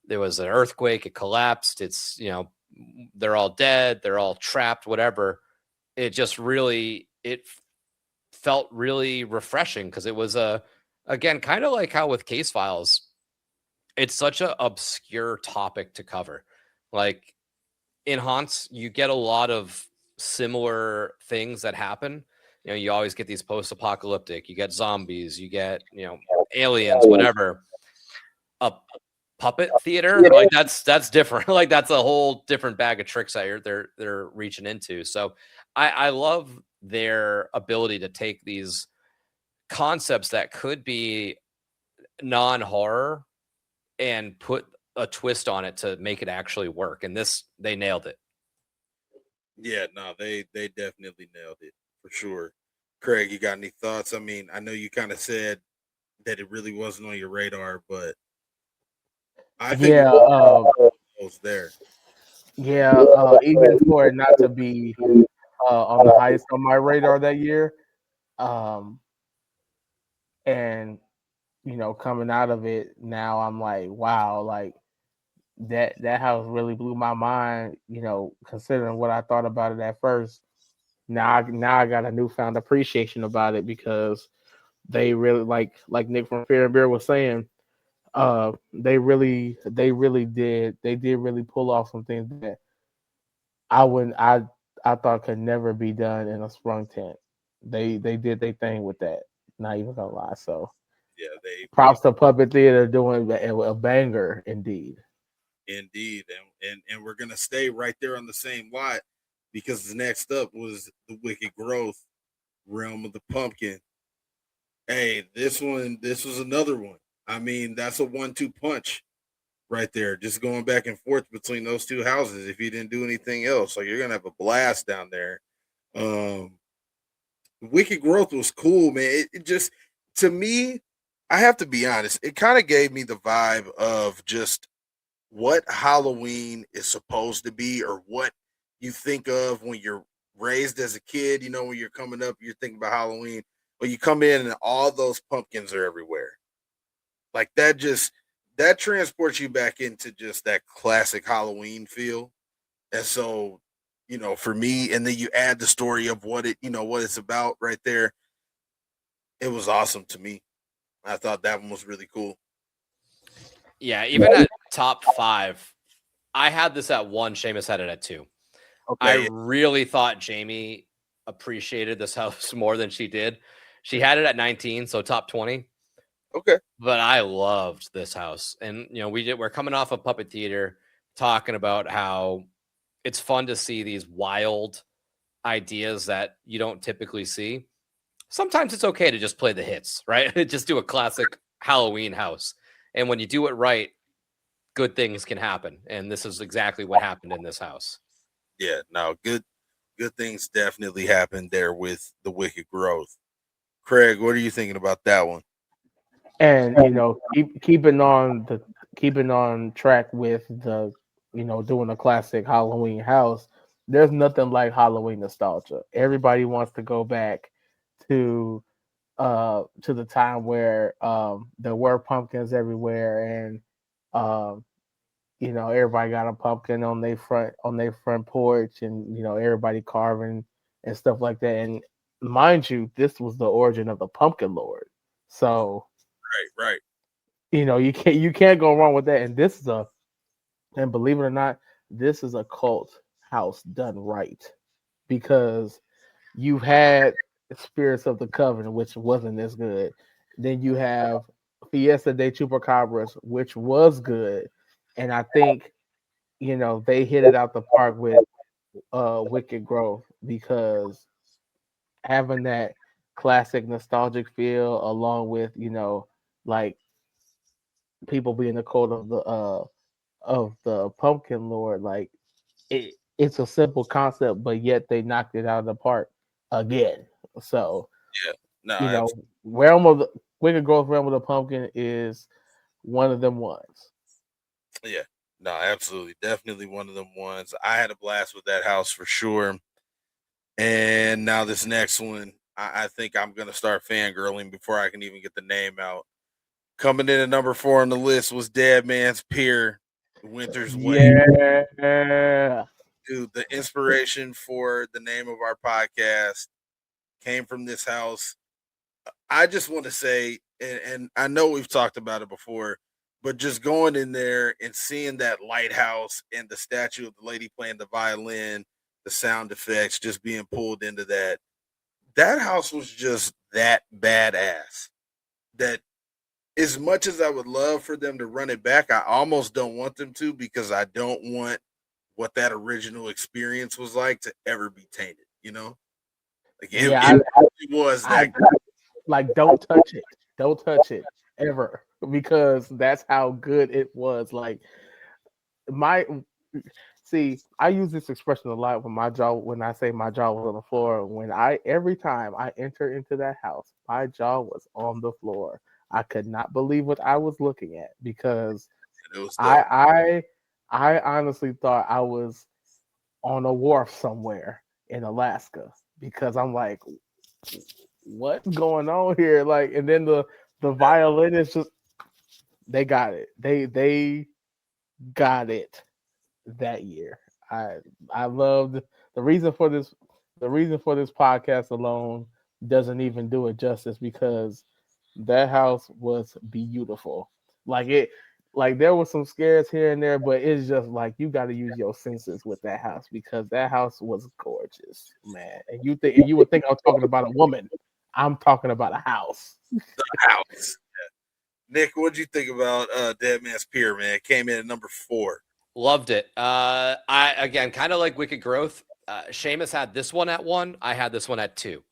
Speaker 2: There was an earthquake, it collapsed. It's, they're all dead, they're all trapped, whatever. It just really, felt really refreshing because it was again, kind of like how with Case Files, it's such an obscure topic to cover. Like in Haunts, you get a lot of similar things that happen. You always get these post-apocalyptic, you get zombies, you get, aliens, whatever. A puppet theater, like that's different. Like that's a whole different bag of tricks that they're reaching into. So I love their ability to take these concepts that could be non-horror and put a twist on it to make it actually work. And they nailed it.
Speaker 1: Yeah, no, they definitely nailed it for sure. Craig, you got any thoughts? I mean, I know you kind of said that it really wasn't on your radar, but I think it was there.
Speaker 3: Yeah, even for it not to be on the highest on my radar that year, and coming out of it now, I'm like, wow, like that house really blew my mind. Considering what I thought about it at first, now I got a newfound appreciation about it because they really like Nick from Fear and Beer was saying, they did really pull off some things that I thought could never be done in a sprung tent. They did their thing with that. Not even gonna lie. So
Speaker 1: Yeah,
Speaker 3: props to Puppet Theater doing a banger indeed.
Speaker 1: Indeed, and we're gonna stay right there on the same lot because the next up was the Wicked Growth, Realm of the Pumpkin. Hey, this was another one. I mean, that's a 1-2 punch right there, just going back and forth between those two houses. If you didn't do anything else, like you're gonna have a blast down there. Um, Wicked Growth was cool, man. It just, to me, I have to be honest, it kind of gave me the vibe of just what Halloween is supposed to be, or what you think of when you're raised as a kid. When you're coming up, you're thinking about Halloween, but you come in and all those pumpkins are everywhere. Like that transports you back into just that classic Halloween feel. And so, for me, and then you add the story of what it's about right there. It was awesome to me. I thought that one was really cool.
Speaker 2: Yeah, even at top 5, I had this at 1. Seamus had it at 2. Okay. I really thought Jamie appreciated this house more than she did. She had it at 19, so top 20.
Speaker 1: Okay.
Speaker 2: But I loved this house. And we're coming off of Puppet Theater, talking about how it's fun to see these wild ideas that you don't typically see. Sometimes it's okay to just play the hits, right? Just do a classic Halloween house. And when you do it right, good things can happen. And this is exactly what happened in this house.
Speaker 1: Yeah, no, good things definitely happened there with the Wicked Growth. Craig, what are you thinking about that one?
Speaker 3: And keeping on track with the doing a classic Halloween house. There's nothing like Halloween nostalgia. Everybody wants to go back to the time where there were pumpkins everywhere, and everybody got a pumpkin on their front porch, and everybody carving and stuff like that. And mind you, this was the origin of the Pumpkin Lord. So
Speaker 1: right.
Speaker 3: You can't go wrong with that. And and believe it or not, this is a cult house done right, because you had Spirits of the Covenant, which wasn't as good. Then you have Fiesta de Chupacabras, which was good. And I think, they hit it out the park with Wicked Growth, because having that classic nostalgic feel, along with, like people being the cult of the Pumpkin Lord, like it's a simple concept, but yet they knocked it out of the park again. So
Speaker 1: yeah, no,
Speaker 3: Wicked Growth Realm with a Pumpkin is one of them ones.
Speaker 1: Yeah, no, absolutely, definitely one of them ones. I had a blast with that house for sure. And now this next one, I think I'm gonna start fangirling before I can even get the name out. Coming in at number 4 on the list was Dead Man's Pier, Winter's Way.
Speaker 3: Yeah.
Speaker 1: Dude, the inspiration for the name of our podcast came from this house. I just want to say, and I know we've talked about it before, but just going in there and seeing that lighthouse and the statue of the lady playing the violin, the sound effects, just being pulled into that house was just that badass. That as much as I would love for them to run it back, I almost don't want them to because I don't want what that original experience was like to ever be tainted, you know? Like it was that
Speaker 3: like don't touch it. Don't touch it ever because that's how good it was. Like my see, I use this expression a lot when I say my jaw was on the floor. Every time I enter into that house, my jaw was on the floor. I could not believe what I was looking at because
Speaker 1: it was
Speaker 3: I honestly thought I was on a wharf somewhere in Alaska because I'm like, what's going on here? Like, and then the violinist just they got it. They got it that year. I loved the reason for this. The reason for this podcast alone doesn't even do it justice because that house was beautiful. Like there were some scares here and there, but it's just like you got to use your senses with that house because that house was gorgeous, man. And you would think I'm talking about a woman. I'm talking about a house.
Speaker 1: the house. Nick, what'd you think about Dead Man's Pier, man? It came in at number 4.
Speaker 2: Loved it. I again kind of like Wicked Growth. Seamus had this one at 1. I had this one at 2.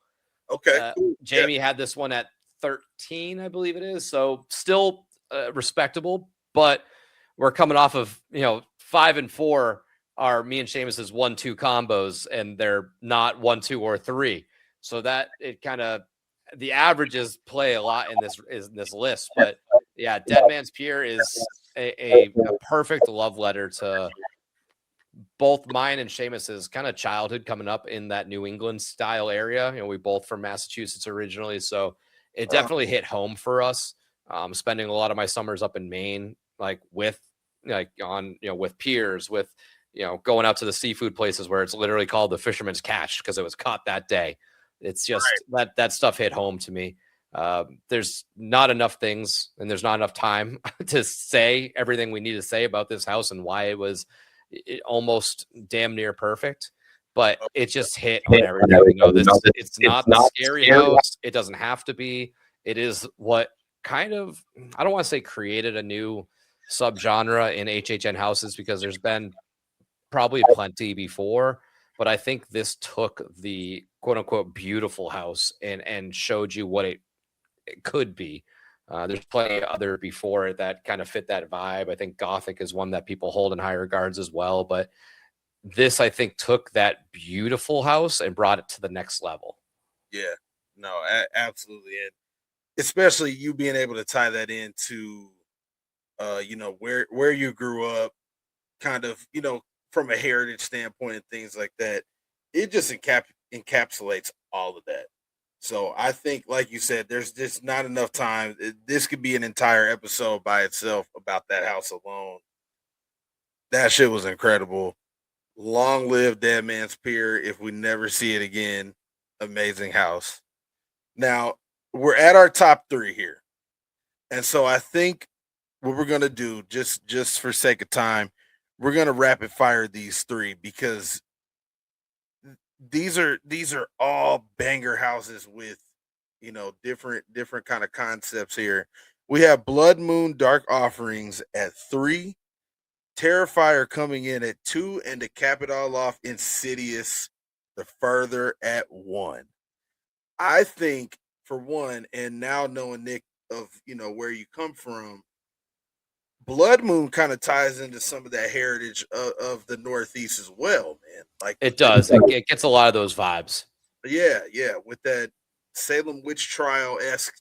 Speaker 1: Okay.
Speaker 2: Jamie had this one at 13, I believe it is. So still respectable, but we're coming off of 5 and 4 are me and Seamus's 1-2 combos, and they're not 1, 2, or 3. So that it kind of the averages play a lot in this list. But yeah, Dead Man's Pier is a perfect love letter to both mine and Seamus's kind of childhood coming up in that New England style area. We both from Massachusetts originally, so it definitely hit home for us. Spending a lot of my summers up in Maine, with peers, with going out to the seafood places where it's literally called the Fisherman's Catch because it was caught that day. It's just that stuff hit home to me. There's not enough things and there's not enough time to say everything we need to say about this house and why it was almost damn near perfect, but it just hit on everything. It's not the scary house. It doesn't have to be. It is what kind of, I don't want to say created a new subgenre in HHN houses because there's been probably plenty before, but I think this took the quote unquote beautiful house and showed you what it could be. There's plenty of other before it that kind of fit that vibe. I think Gothic is one that people hold in high regards as well. But this, I think, took that beautiful house and brought it to the next level.
Speaker 1: Yeah, no, absolutely. And especially you being able to tie that into, where you grew up, kind of, from a heritage standpoint and things like that. It just encapsulates all of that. So I think, like you said, there's just not enough time. This could be an entire episode by itself about that house alone. That shit was incredible. Long live Dead Man's Pier. If we never see it again, amazing house. Now we're at our top 3 here, and so I think what we're gonna do, just for sake of time, we're gonna rapid fire these 3 because these are all banger houses with different kind of concepts here. We have Blood Moon Dark Offerings at 3, Terrifier coming in at 2, and to cap it all off, Insidious the Further at 1. I think for one, and now knowing Nick of where you come from, Blood Moon kind of ties into some of that heritage of the Northeast as well, man. Like
Speaker 2: it does. It gets a lot of those vibes.
Speaker 1: Yeah, with that Salem witch trial esque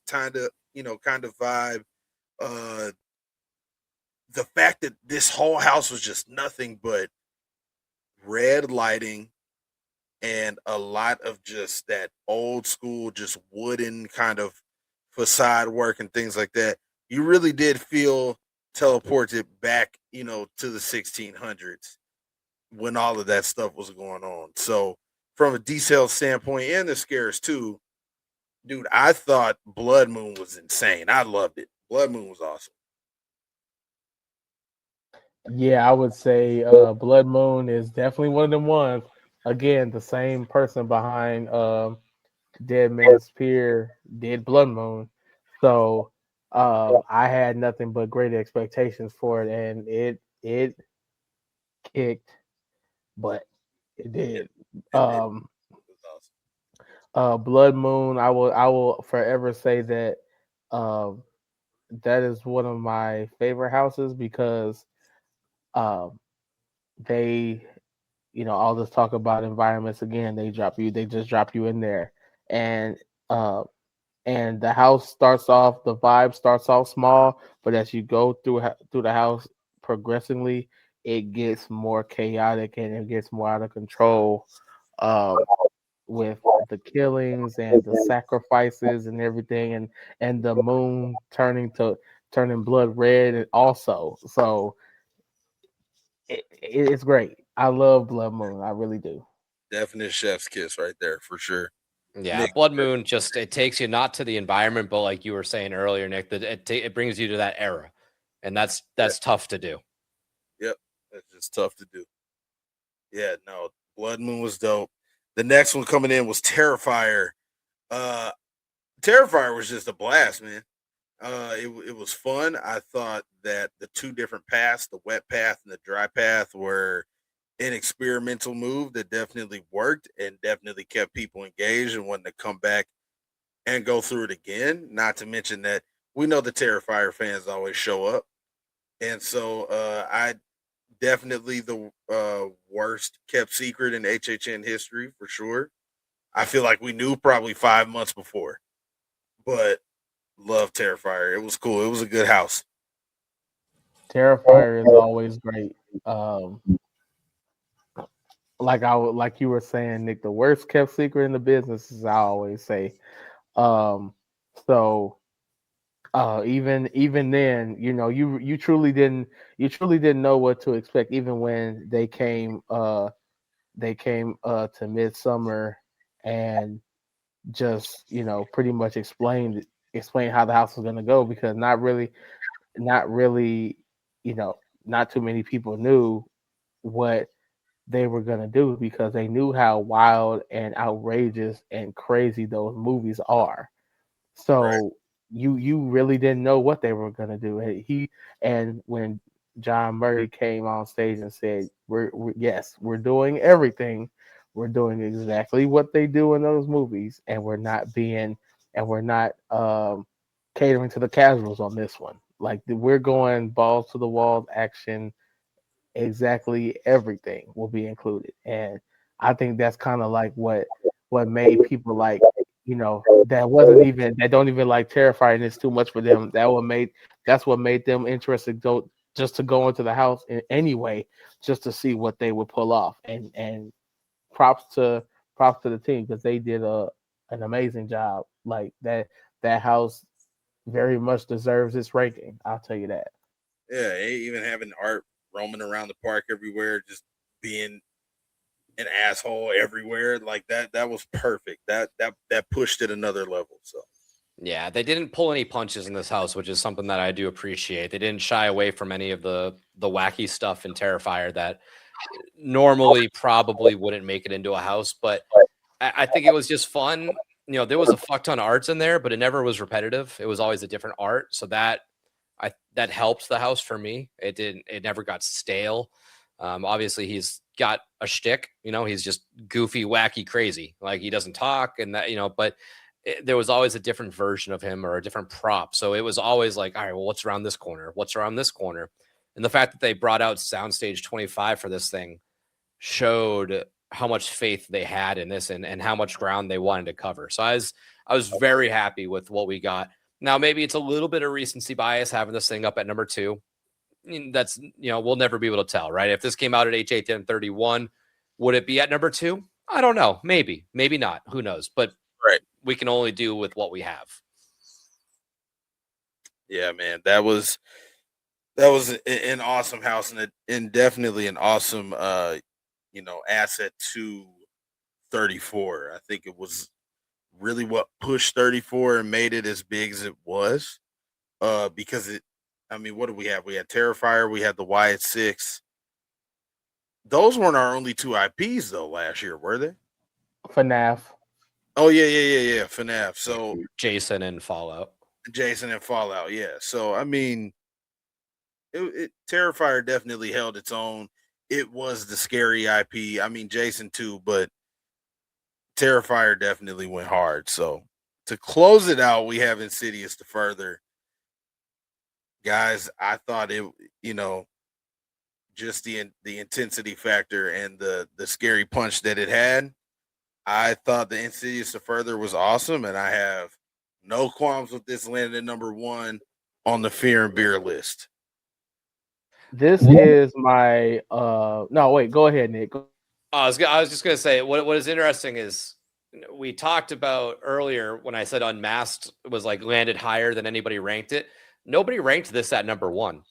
Speaker 1: kind of vibe. The fact that this whole house was just nothing but red lighting and a lot of just that old school, just wooden kind of facade work and things like that. You really did feel teleported back, to the 1600s when all of that stuff was going on. So, from a detailed standpoint and the scares too, dude, I thought Blood Moon was insane. I loved it. Blood Moon was awesome.
Speaker 3: Yeah, I would say Blood Moon is definitely one of them ones. Again, the same person behind Dead Man's Pier did Blood Moon. So I had nothing but great expectations for it, and it kicked butt. It did.
Speaker 1: It was awesome.
Speaker 3: Blood Moon, I will forever say that um, that is one of my favorite houses because um, they, I'll just talk about environments again. They just drop you in there, and uh, and the house starts off, the vibe starts off small, but as you go through the house progressively, it gets more chaotic and it gets more out of control. Um, with the killings and the sacrifices and everything, and the moon turning blood red, and also so it's great. I love Blood Moon, I really do.
Speaker 1: Definite chef's kiss right there for sure.
Speaker 2: Yeah,
Speaker 1: Nick,
Speaker 2: Blood Moon just it takes you not to the environment, but like you were saying earlier, Nick, that it brings you to that era, and that's
Speaker 1: yeah,
Speaker 2: tough to do.
Speaker 1: yep, that's just tough to do. Yeah, no, Blood Moon was dope. The next one coming in was Terrifier. Uh, Terrifier was just a blast, man. It was fun. I thought that the two different paths, the wet path and the dry path, were an experimental move that definitely worked and definitely kept people engaged and wanting to come back and go through it again. Not to mention that we know the Terrifier fans always show up, and so I definitely the worst kept secret in HHN history for sure. I feel like we knew probably 5 months before, but love Terrifier. It was cool. It was a good house.
Speaker 3: Terrifier is always great. Um, like you were saying, Nick, the worst kept secret in the business, as I always say. Um, so even then, you truly didn't know what to expect, even when they came to Midsummer and just pretty much explain how the house was going to go, because not really, you know not too many people knew what they were going to do, because they knew how wild and outrageous and crazy those movies are.
Speaker 1: Right.
Speaker 3: So you really didn't know what they were gonna do. And when John Murray came on stage and said, yes, we're doing everything. We're doing exactly what they do in those movies, and we're not catering to the casuals on this one. Like, we're going balls to the walls action. Exactly everything will be included, and I think that's kind of like what made people, like, that don't even like Terrifying. It's too much for them. That's what made them interested, just to go into the house anyway, just to see what they would pull off. And props to props to the team, because they did an amazing job. Like, that house very much deserves its ranking, I'll tell you that.
Speaker 1: Yeah, even having art roaming around the park everywhere, just being an asshole everywhere like that. That was perfect. That pushed it another level. So
Speaker 2: Yeah, they didn't pull any punches in this house, which is something that I do appreciate. They didn't shy away from any of the wacky stuff in Terrifier that normally probably wouldn't make it into a house, but I think it was just fun. There was a fuck ton of arts in there, but it never was repetitive. It was always a different art. So that helped the house for me. It never got stale. Obviously he's got a shtick, he's just goofy, wacky, crazy. Like, he doesn't talk and that, but there was always a different version of him or a different prop. So it was always like, all right, well, what's around this corner? What's around this corner? And the fact that they brought out Soundstage 25 for this thing showed how much faith they had in this, and how much ground they wanted to cover. So I was very happy with what we got. Now, maybe it's a little bit of recency bias having this thing up at number 2. That's, we'll never be able to tell, right? If this came out at H81031, would it be at number 2? I don't know. Maybe not. Who knows? But we can only do with what we have.
Speaker 1: Yeah, man, that was an awesome house, and definitely an awesome asset to 34. I think it was really what pushed 34 and made it as big as it was. Because what do we have? We had Terrifier, we had the Wyatt 6. Those weren't our only 2 IPs though last year, were they?
Speaker 3: FNAF.
Speaker 1: Oh yeah. FNAF. So
Speaker 2: Jason and Fallout.
Speaker 1: Yeah. So Terrifier definitely held its own. It was the scary IP. Jason too, but Terrifier definitely went hard. So to close it out, we have Insidious the Further. Guys, I thought it, just the intensity factor and the scary punch that it had. I thought the Insidious the Further was awesome, and I have no qualms with this landing at number 1 on the Fear and Beer list.
Speaker 3: This is my no, wait, go ahead, Nick.
Speaker 2: I was just gonna say what is interesting is we talked about earlier when I said Unmasked was like landed higher than anybody ranked it. Nobody ranked this at number 1.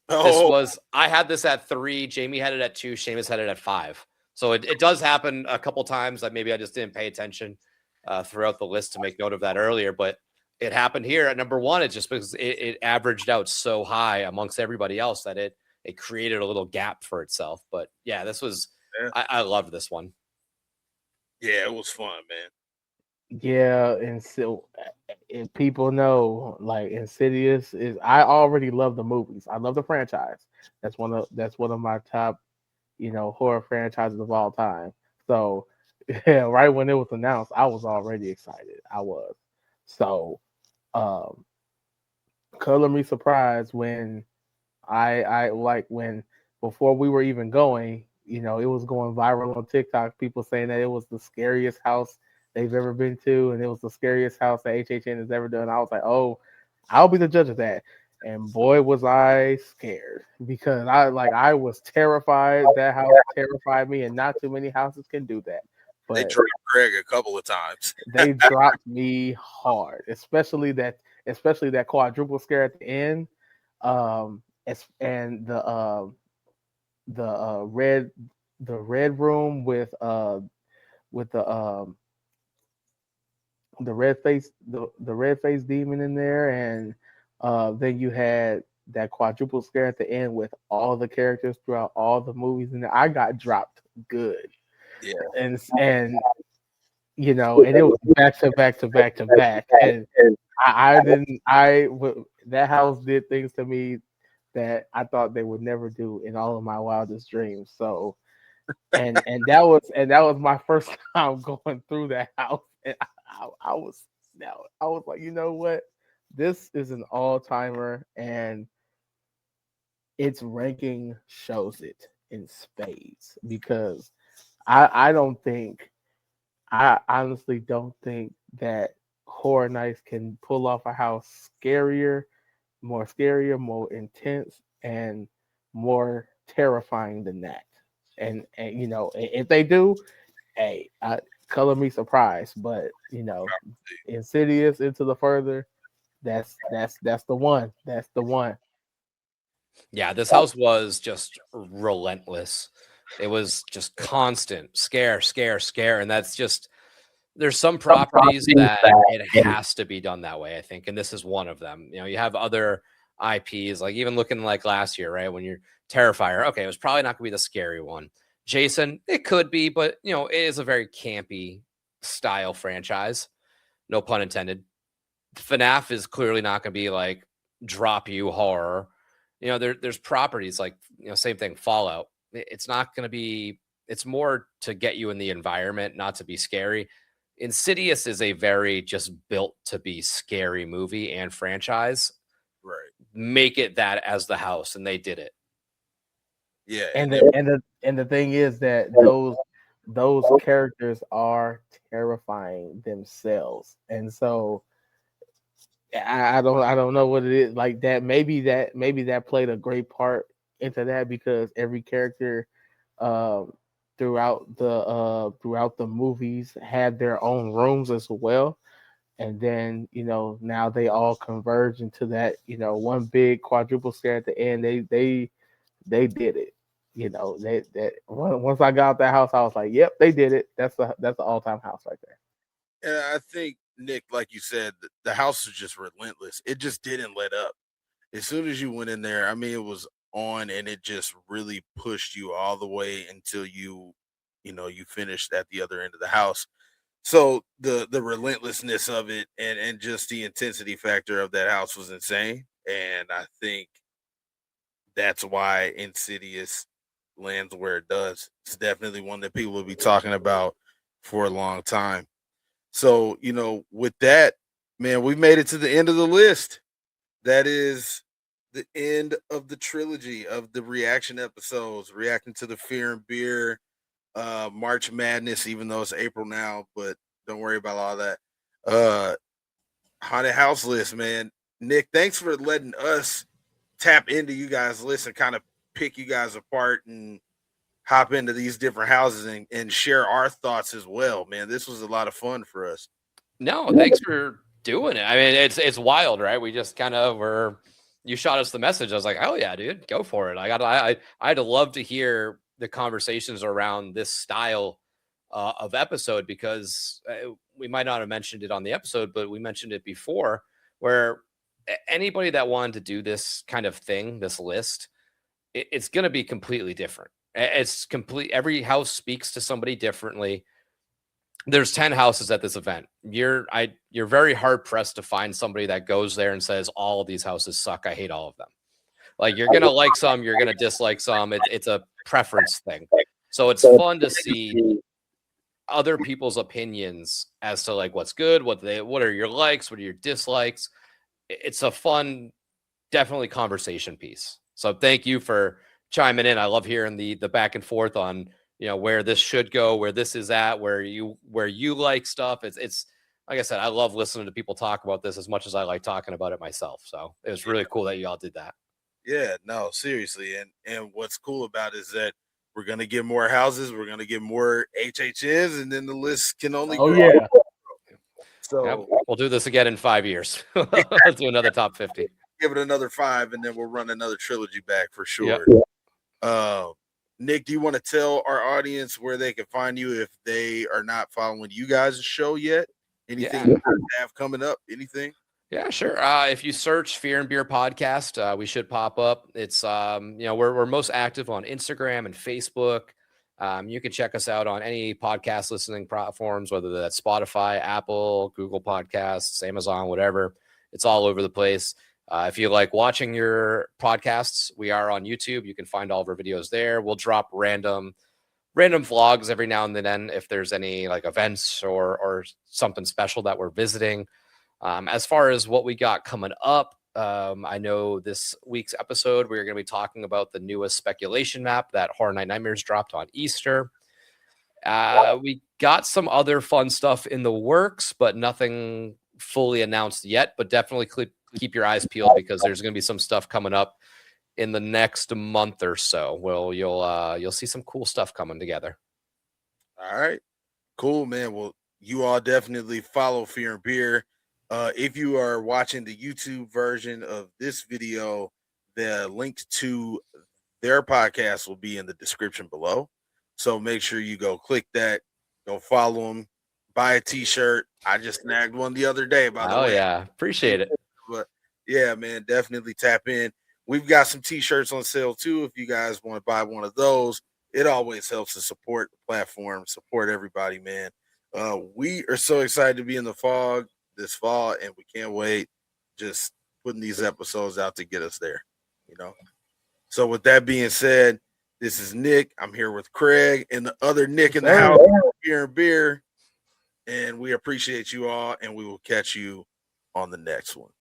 Speaker 2: I had this at 3. Jamie had it at 2. Seamus had it at 5. So it does happen a couple times. Like maybe I just didn't pay attention throughout the list to make note of that earlier, but it happened here at number 1. It's just because it averaged out so high amongst everybody else that it created a little gap for itself. But yeah, this was, I loved this one.
Speaker 1: Yeah, it was fun, man.
Speaker 3: Yeah, and so if people know, like Insidious is, I already love the movies. I love the franchise. That's one of my top, horror franchises of all time. So yeah, right when it was announced, I was already excited. I was. So color me surprised when I like when before we were even going, it was going viral on TikTok, people saying that it was the scariest house they've ever been to, and it was the scariest house that HHN has ever done. I was like, oh, I'll be the judge of that. And boy, was I scared, because I was terrified. That house terrified me, and not too many houses can do that. But
Speaker 1: they dropped Craig a couple of times.
Speaker 3: They dropped me hard, especially that quadruple scare at the end. And the red room with the red face demon in there, and then you had that quadruple scare at the end with all the characters throughout all the movies, and I got dropped good.
Speaker 1: Yeah,
Speaker 3: and and it was back to back to back to back, and that house did things to me that I thought they would never do in all of my wildest dreams. So, and that was my first time going through that house, and I was like, you know what, this is an all-timer, and its ranking shows it in spades, because I honestly don't think that Horror Nights can pull off a house more intense, and more terrifying than that. And if they do, hey, color me surprised. But Insidious Into the Further, that's the one. That's the one.
Speaker 2: Yeah, this house was just relentless. It was just constant scare, and that's just, there's some properties that it has to be done that way, I think, and this is one of them. You have other IPs, like even looking like last year, right? When you're Terrifier, okay, it was probably not gonna be the scary one. Jason, it could be, but it is a very campy style franchise, no pun intended. FNAF is clearly not gonna be like drop you horror. There's properties like, same thing, Fallout. It's not going to be, it's more to get you in the environment, not to be scary. Insidious is a very just built to be scary movie and franchise.
Speaker 1: Right.
Speaker 2: Make it that as the house, and they did it.
Speaker 1: Yeah.
Speaker 3: And the thing is that those characters are terrifying themselves. And so I don't know what it is like that. Maybe that played a great part into that because every character um, throughout the movies had their own rooms as well, and then now they all converge into that one big quadruple scare at the end. They did it. Once I got out that house, I was like, yep, they did it. That's an all time house right there.
Speaker 1: And I think, Nick, like you said, the house was just relentless. It just didn't let up. As soon as you went in there, I mean, it was on, and it just really pushed you all the way until you finished at the other end of the house. So the relentlessness of it and just the intensity factor of that house was insane. And I think that's why Insidious lands where it does. It's definitely one that people will be talking about for a long time. So, with that, man, we made it to the end of the list. That is the end of the trilogy of the reaction episodes, reacting to the Fear and Beer March Madness, even though it's April now, but don't worry about all that. Haunted House list, man. Nick, thanks for letting us tap into you guys' list and kind of pick you guys apart and hop into these different houses and share our thoughts as well, man. This was a lot of fun for us.
Speaker 2: No, thanks for doing it. I mean, it's wild, right? We just kind of you shot us the message. I was like, oh yeah, dude, go for it. I'd love to hear the conversations around this style of episode because we might not have mentioned it on the episode, but we mentioned it before where anybody that wanted to do this kind of thing, this list, it's going to be completely different. It's complete. Every house speaks to somebody differently. There's 10 houses at this event. You're very hard pressed to find somebody that goes there and says all of these houses suck. I hate all of them. Like you're gonna like some, you're gonna dislike some. It's a preference thing. So it's fun to see other people's opinions as to like what's good, what are your likes, what are your dislikes. It's a fun, definitely conversation piece. So thank you for chiming in. I love hearing the back and forth on where this should go, where this is at, where you like stuff. It's like I said, I love listening to people talk about this as much as I like talking about it myself. So it was really cool that you all did that.
Speaker 1: Yeah, no, seriously. And what's cool about it is that we're gonna get more houses, we're gonna get more HHNs, and then the list can only grow.
Speaker 3: Yeah.
Speaker 2: So we'll do this again in 5 years. Let's do another top 50.
Speaker 1: Give it another 5, and then we'll run another trilogy back for sure. Nick, do you want to tell our audience where they can find you if they are not following you guys' show yet? Anything you have coming up? Anything?
Speaker 2: Yeah, sure. If you search Fear and Beer Podcast, we should pop up. It's we're most active on Instagram and Facebook. You can check us out on any podcast listening platforms, whether that's Spotify, Apple, Google Podcasts, Amazon, whatever. It's all over the place. If you like watching your podcasts, we are on YouTube. You can find all of our videos there. We'll drop random vlogs every now and then if there's any like events or something special that we're visiting. As far as what we got coming up, I know this week's episode, we're going to be talking about the newest speculation map that Horror Night Nightmares dropped on Easter. We got some other fun stuff in the works, but nothing fully announced yet, but definitely keep your eyes peeled because there's going to be some stuff coming up in the next month or so. Well, you'll see some cool stuff coming together.
Speaker 1: All right. Cool, man. Well, you all definitely follow Fear and Beer. If you are watching the YouTube version of this video, the link to their podcast will be in the description below. So make sure you go click that, go follow them, buy a t-shirt. I just snagged one the other day, by the way.
Speaker 2: Oh, yeah. Appreciate it.
Speaker 1: But yeah, man, definitely tap in. We've got some t-shirts on sale too. If you guys want to buy one of those, it always helps to support the platform, support everybody, man. We are so excited to be in the fog this fall, and we can't wait just putting these episodes out to get us there, So with that being said, this is Nick. I'm here with Craig and the other Nick in the house, Fear and Beer. And we appreciate you all, and we will catch you on the next one.